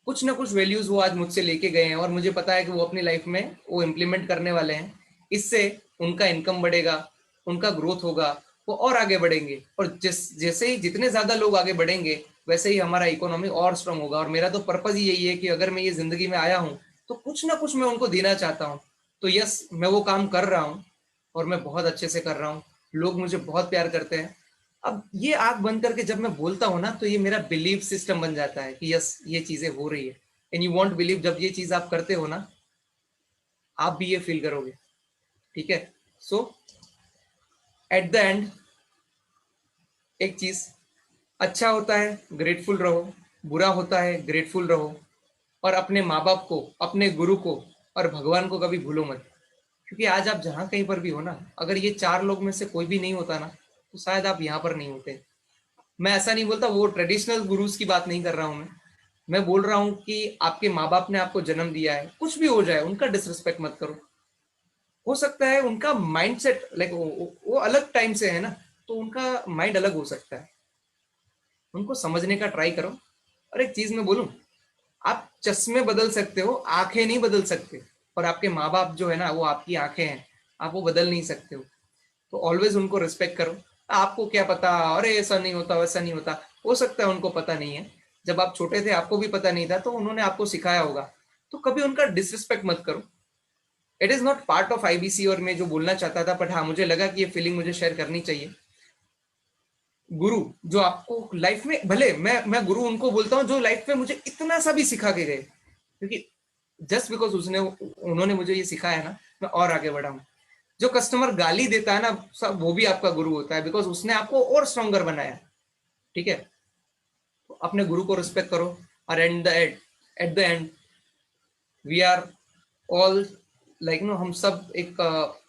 Speaker 1: कुछ ना कुछ वैल्यूज वो आज मुझसे लेके गए हैं और मुझे पता है कि वो अपनी लाइफ में वो इम्प्लीमेंट करने वाले हैं। इससे उनका इनकम बढ़ेगा, उनका ग्रोथ होगा, वो और आगे बढ़ेंगे। और जैसे ही जितने ज्यादा लोग आगे बढ़ेंगे, वैसे ही हमारा इकोनॉमी और स्ट्रांग होगा। और मेरा तो पर्पज ही यही है कि अगर मैं ये जिंदगी में आया हूँ तो कुछ ना कुछ मैं उनको देना चाहता हूँ। तो यस, मैं वो काम कर रहा हूँ और मैं बहुत अच्छे से कर रहा हूँ। लोग मुझे बहुत प्यार करते हैं। अब ये आंख बंद करके जब मैं बोलता हूँ ना, तो ये मेरा बिलीव सिस्टम बन जाता है कि यस ये चीजें हो रही है। एंड यू वॉन्ट बिलीव, जब ये चीज आप करते हो ना, आप भी ये फील करोगे। ठीक है, सो एट द एंड एक चीज, अच्छा होता है ग्रेटफुल रहो, बुरा होता है ग्रेटफुल रहो। और अपने माँ बाप को, अपने गुरु को और भगवान को कभी भूलो मत। क्योंकि आज आप जहां कहीं पर भी हो ना, अगर ये 4 लोग में से कोई भी नहीं होता ना, तो शायद आप यहाँ पर नहीं होते। मैं ऐसा नहीं बोलता, वो ट्रेडिशनल गुरुज की बात नहीं कर रहा हूं मैं बोल रहा हूं कि आपके माँ बाप ने आपको जन्म दिया है, कुछ भी हो जाए उनका डिसरिस्पेक्ट मत करो। हो सकता है उनका माइंडसेट लाइक वो अलग टाइम से है ना, तो उनका माइंड अलग हो सकता है, उनको समझने का ट्राई करो। और एक चीज मैं बोलूं, आप चश्मे बदल सकते हो, आंखें नहीं बदल सकते। और आपके माँ बाप जो है ना, वो आपकी आंखें हैं, आप वो बदल नहीं सकते हो। तो ऑलवेज उनको रिस्पेक्ट करो। आपको क्या पता, अरे ऐसा नहीं होता वैसा नहीं होता, हो सकता है उनको पता नहीं है। जब आप छोटे थे आपको भी पता नहीं था, तो उन्होंने आपको सिखाया होगा। तो कभी उनका डिसरिस्पेक्ट मत करो। It is not part of IBC, और मैं जो बोलना चाहता था, बट हाँ मुझे लगा कि ये फीलिंग मुझे शेयर करनी चाहिए। गुरु जो आपको लाइफ में, भले मैं गुरु उनको बोलता हूँ जो लाइफ में मुझे इतना सा भी सिखा के गए, क्योंकि जस्ट बिकॉज उसने उन्होंने मुझे ये सिखाया ना, मैं और आगे बढ़ा हूँ। जो कस्टमर गाली देता है ना, सब वो भी आपका गुरु होता है, बिकॉज उसने आपको और स्ट्रॉन्गर बनाया। ठीक है, तो अपने गुरु को रिस्पेक्ट करो। और at the end we are all like no, हम सब एक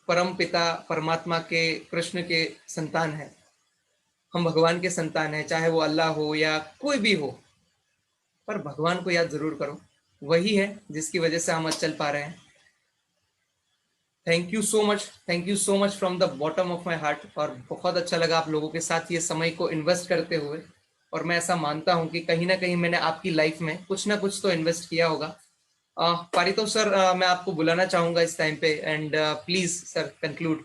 Speaker 1: परम पिता परमात्मा के, कृष्ण के संतान है। हम भगवान के संतान है, चाहे वो अल्लाह हो या कोई भी हो, पर भगवान को याद जरूर करो। वही है जिसकी वजह से हम आज चल पा रहे हैं। Thank you so much, thank you so much from the bottom of my heart. और बहुत अच्छा लगा आप लोगों के साथ ये समय को इन्वेस्ट करते हुए। और मैं ऐसा मानता हूं कि कहीं ना कहीं मैंने आपकी लाइफ में कुछ ना कुछ तो इन्वेस्ट किया होगा। पारितोष सर, मैं आपको बुलाना चाहूंगा इस टाइम पे, and please sir conclude.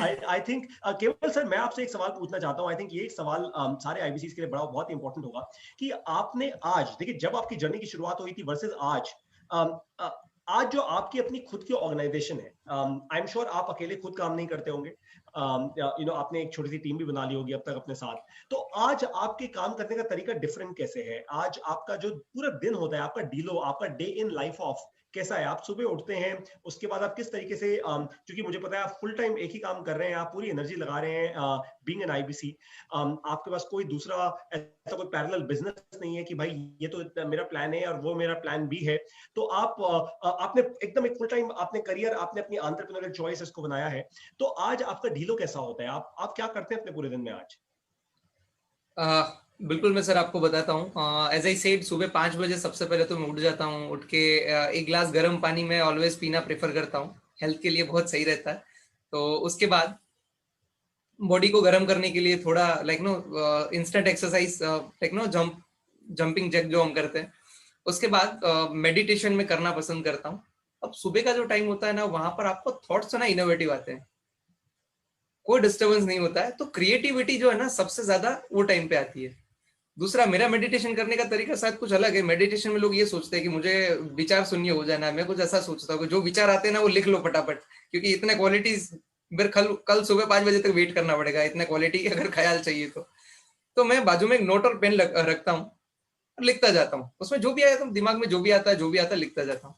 Speaker 2: I think केवल सर मैं आपसे एक सवाल पूछना चाहता हूँ। आई थिंक ये एक सवाल सारे आईबीसी के लिए बड़ा बहुत इंपॉर्टेंट होगा कि आपने आज देखिए जब आपकी जर्नी की शुरुआत हुई थी वर्सेस आज, um, uh, आज जो आपकी अपनी खुद की ऑर्गेनाइजेशन है, आई एम श्योर आप अकेले खुद काम नहीं करते होंगे, आपने एक छोटी सी टीम भी बना ली होगी अब तक अपने साथ। तो आज आपके काम करने का तरीका डिफरेंट कैसे है? आज आपका जो पूरा दिन होता है, आपका डीलो, आपका डे इन लाइफ ऑफ कैसा है? आप सुबह उठते हैं, उसके बाद आप किस तरीके से, क्योंकि मुझे पता है आप फुल टाइम एक ही काम कर रहे हैं, आप पूरी एनर्जी लगा रहे हैं बीइंग एन आईबीसी, आपके पास कोई दूसरा ऐसा कोई पैरेलल बिजनेस नहीं है कि भाई ये तो मेरा प्लान है और वो मेरा प्लान बी है। तो आप आपने एकदम एक फुल टाइम आपने करियर, आपने अपनी एंटरप्रेन्योरियल चॉइस इसको बनाया है। तो आज आपका डीलो कैसा होता है? आप क्या करते हैं अपने पूरे दिन में आज?
Speaker 1: बिल्कुल मैं सर आपको बताता हूँ। एज आई सेड, सुबह 5 बजे सबसे पहले तो मैं उठ जाता हूँ। उठ के एक गिलास गर्म पानी में ऑलवेज पीना प्रेफर करता हूँ, हेल्थ के लिए बहुत सही रहता है। तो उसके बाद बॉडी को गर्म करने के लिए थोड़ा like no instant exercise, like no jumping jack जो हम करते हैं। उसके बाद मेडिटेशन में करना पसंद करता हूँ। अब सुबह का जो टाइम होता है ना, वहां पर आपको थॉट्स ना इनोवेटिव आते हैं, कोई डिस्टर्बेंस नहीं होता है, तो क्रिएटिविटी जो है ना सबसे ज्यादा वो टाइम पे आती है। दूसरा, मेरा मेडिटेशन करने का तरीका शायद कुछ अलग है। मेडिटेशन में लोग ये सोचते हैं कि मुझे विचार शून्य हो जाना है। मैं कुछ ऐसा सोचता हूँ कि जो विचार आते हैं ना वो लिख लो फटाफट, क्योंकि इतने क्वालिटीज फिर कल सुबह 5 बजे तक वेट करना पड़ेगा इतने क्वालिटी अगर ख्याल चाहिए तो मैं बाजू में एक नोट और पेन रखता हूँ और लिखता जाता हूँ। उसमें जो भी आया तो दिमाग में जो भी आता है लिखता जाता हूँ।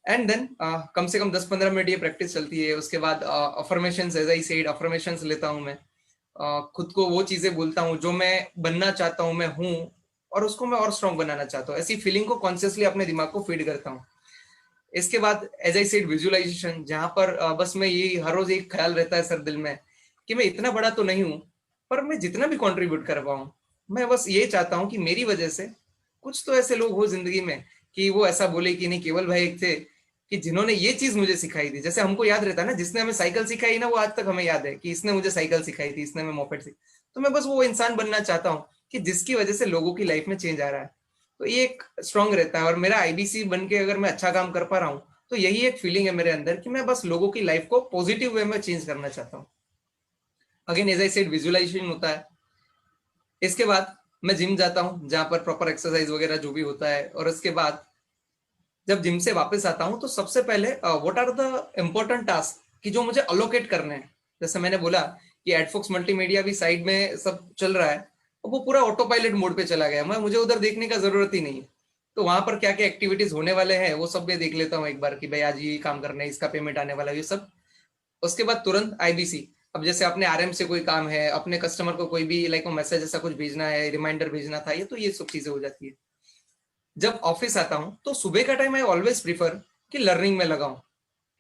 Speaker 1: एंड देन कम से कम 10-15 मिनट ये प्रैक्टिस चलती है। उसके बाद affirmations, as I said, affirmations लेता हूँ मैं। खुद को वो चीजें बोलता हूँ जो मैं बनना चाहता हूँ, मैं हूँ, और उसको मैं और स्ट्रॉन्ग बनाना चाहता हूँ। ऐसी फीलिंग को कॉन्शियसली अपने दिमाग को फीड करता हूँ। इसके बाद एज आई सेड विजुअलाइजेशन, जहां पर बस मैं ये हर रोज एक ख्याल रहता है सर दिल में कि मैं इतना बड़ा तो नहीं हूँ, पर मैं जितना भी कंट्रीब्यूट कर पाऊँ, मैं बस ये चाहता हूँ कि मेरी वजह से कुछ तो ऐसे लोग हो जिंदगी में कि वो ऐसा बोले कि नहीं, केवल भाई एक थे कि जिन्होंने ये चीज मुझे सिखाई थी। जैसे हमको याद रहता है ना, जिसने हमें साइकिल सिखाई ना, वो आज तक हमें याद है कि इसने मुझे साइकिल सिखाई थी, इसने हमें मोपेड सिखाई। तो मैं बस वो इंसान बनना चाहता हूँ कि जिसकी वजह से लोगों की लाइफ में चेंज आ रहा है। तो ये एक स्ट्रांग रहता है। और मेरा आईबीसी बन के अगर मैं अच्छा काम कर पा रहा हूँ, तो यही एक फीलिंग है मेरे अंदर कि मैं बस लोगों की लाइफ को पॉजिटिव वे में चेंज करना चाहता हूँ। Again as I said, visualization होता है। इसके बाद मैं जिम जाता हूँ, जहां पर प्रॉपर एक्सरसाइज वगैरह जो भी होता है। और इसके बाद जब जिम से वापस आता हूँ, तो सबसे पहले what are the important task कि जो मुझे अलोकेट करने हैं। जैसे मैंने बोला कि एडफोक्स मल्टीमीडिया भी साइड में सब चल रहा है, और वो पूरा ऑटो पायलट मोड पे चला गया, मैं मुझे उधर देखने का जरूरत ही नहीं है। तो वहां पर क्या क्या एक्टिविटीज होने वाले हैं वो सब मैं देख लेता हूँ एक बार कि भाई आज ये काम करना है, इसका पेमेंट आने वाला है, ये सब। उसके बाद तुरंत आईबीसी। अब जैसे अपने आरएम से कोई काम है, अपने कस्टमर को कोई भी लाइक मैसेज ऐसा कुछ भेजना है, रिमाइंडर भेजना था, ये तो ये सब चीजें हो जाती है। जब ऑफिस आता हूँ तो सुबह का टाइम आई ऑलवेज प्रीफर कि लर्निंग में लगाऊं,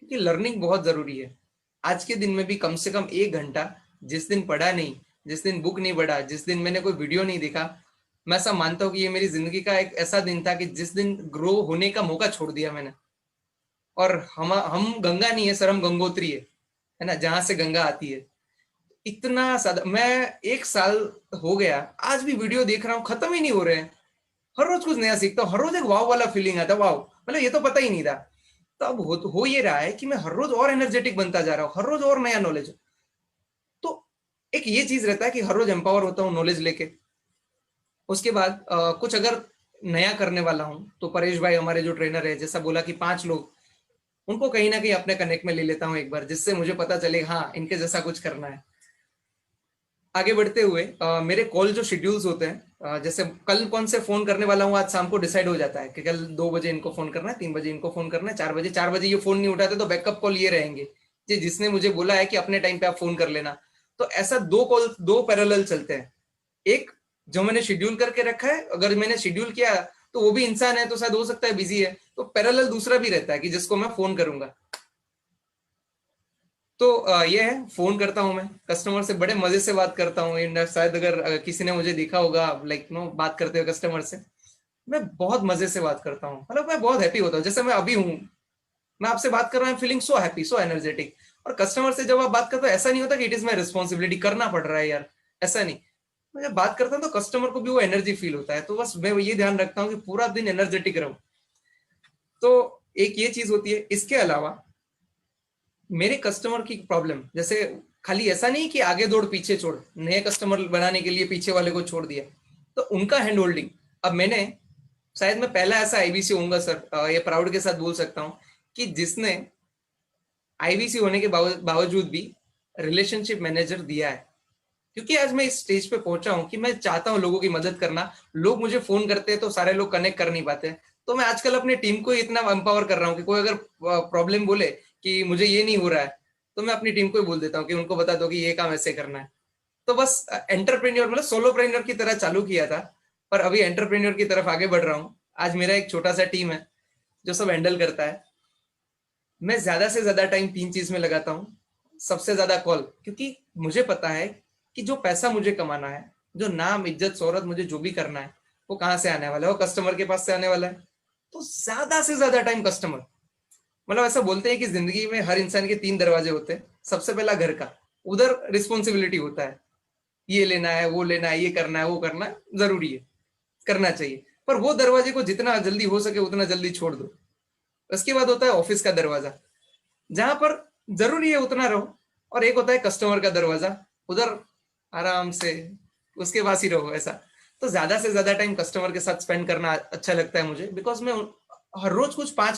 Speaker 1: क्योंकि लर्निंग बहुत जरूरी है। आज के दिन में भी कम से कम 1 घंटा, जिस दिन पढ़ा नहीं, जिस दिन बुक नहीं पढ़ा, जिस दिन मैंने कोई वीडियो नहीं देखा, मैं ऐसा मानता हूँ कि ये मेरी जिंदगी का एक ऐसा दिन था कि जिस दिन ग्रो होने का मौका छोड़ दिया मैंने। और हम गंगा नहीं है सर, हम गंगोत्री है ना, जहां से गंगा आती है। इतना सादा मैं 1 साल हो गया, आज भी वीडियो देख रहा हूँ, खत्म ही नहीं हो रहे हैं। हर रोज कुछ नया सीखता हूँ, हर रोज एक वाव वाला फीलिंग आता है, वाव, मतलब ये तो पता ही नहीं था। तो अब हो ये रहा है कि मैं हर रोज और एनर्जेटिक बनता जा रहा हूँ, हर रोज और नया नॉलेज। तो एक ये चीज रहता है कि हर रोज एम्पावर होता हूँ नॉलेज लेके। उसके बाद कुछ अगर नया करने वाला हूँ, तो परेश भाई हमारे जो ट्रेनर है, जैसा बोला कि 5 लोग, उनको कहीं ना कहीं अपने कनेक्ट में ले लेता हूँ एक बार, जिससे मुझे पता चले हाँ इनके जैसा कुछ करना है। आगे बढ़ते हुए मेरे कॉल जो शेड्यूल्स होते हैं, जैसे कल कौन से फोन करने वाला हूँ, आज शाम को डिसाइड हो जाता है कि कल 2 बजे इनको फोन करना है, 3 बजे इनको फोन करना है, 4 बजे ये फोन नहीं उठाते तो बैकअप कॉल ये रहेंगे जी, जिसने मुझे बोला है कि अपने टाइम पे आप फोन कर लेना। तो ऐसा 2 कॉल, 2 पैरेलल चलते हैं। एक जो मैंने शेड्यूल करके रखा है, अगर मैंने शेड्यूल किया तो वो भी इंसान है तो शायद हो सकता है बिजी है, तो पैरेलल दूसरा भी रहता है कि जिसको मैं फोन करूंगा। तो ये है, फोन करता हूँ मैं कस्टमर से, बड़े मजे से बात करता हूँ। शायद अगर किसी ने मुझे देखा होगा लाइक नो बात करते हुए कस्टमर से, मैं बहुत मजे से बात करता हूँ, मतलब मैं बहुत हैप्पी होता हूँ। जैसे मैं अभी हूँ, मैं आपसे बात कर रहा हूँ, फीलिंग सो हैप्पी, सो एनर्जेटिक। और कस्टमर से जब आप बात करते हो, ऐसा नहीं होता कि इट इज माई रिस्पॉन्सिबिलिटी, करना पड़ रहा है यार, ऐसा नहीं। मैं जब बात करता हूँ तो कस्टमर को भी वो एनर्जी फील होता है। तो बस मैं ये ध्यान रखता हूँ कि पूरा दिन एनर्जेटिक रहूं। तो एक ये चीज होती है। इसके अलावा मेरे कस्टमर की प्रॉब्लम, जैसे खाली ऐसा नहीं कि आगे दौड़ पीछे छोड़, नए कस्टमर बनाने के लिए पीछे वाले को छोड़ दिया, तो उनका हैंड होल्डिंग। अब मैंने, शायद मैं पहला ऐसा आईबीसी होऊंगा सर, ये प्राउड के साथ बोल सकता हूँ, कि जिसने आईबीसी होने के बावजूद भी रिलेशनशिप मैनेजर दिया है। क्योंकि आज मैं इस स्टेज पे पहुंचा हूं कि मैं चाहता हूं लोगों की मदद करना। लोग मुझे फोन करते हैं तो सारे लोग कनेक्ट कर नहीं पाते, तो मैं आजकल अपनी टीम को इतना एम्पावर कर रहा हूं कि कोई अगर प्रॉब्लम बोले कि मुझे ये नहीं हो रहा है, तो मैं अपनी टीम को ही बोल देता हूँ कि उनको बता दो कि ये काम ऐसे करना है। तो बस एंटरप्रेन्योर, मतलब सोलोप्रेन्योर की तरह चालू किया था, पर अभी एंटरप्रेन्योर की तरफ आगे बढ़ रहा हूँ। आज मेरा एक छोटा सा टीम है जो सब हैंडल करता है। मैं ज्यादा से ज्यादा टाइम 3 चीज में लगाता हूँ। सबसे ज्यादा कॉल, क्योंकि मुझे पता है कि जो पैसा मुझे कमाना है, जो नाम इज्जत शोहरत मुझे जो भी करना है, वो कहाँ से आने वाला है, वो कस्टमर के पास से आने वाला है। तो ज्यादा से ज्यादा टाइम कस्टमर, मतलब ऐसा बोलते हैं कि जिंदगी में हर इंसान के 3 दरवाजे होते हैं। सबसे पहला घर का, उधर रिस्पॉन्सिबिलिटी होता है, ये लेना है, वो लेना है, ये करना है, वो करना है, जरूरी है, करना चाहिए। पर वो दरवाजे को जितना जल्दी हो सके उतना जल्दी छोड़ दो। उसके बाद होता है ऑफिस का दरवाजा, जहां पर जरूरी है उतना रहो। और एक होता है कस्टमर का दरवाजा, उधर आराम से उसके पास ही रहो, ऐसा। तो ज्यादा से ज्यादा टाइम कस्टमर के साथ स्पेंड करना अच्छा लगता है मुझे, बिकॉज मैं हर रोज कुछ 5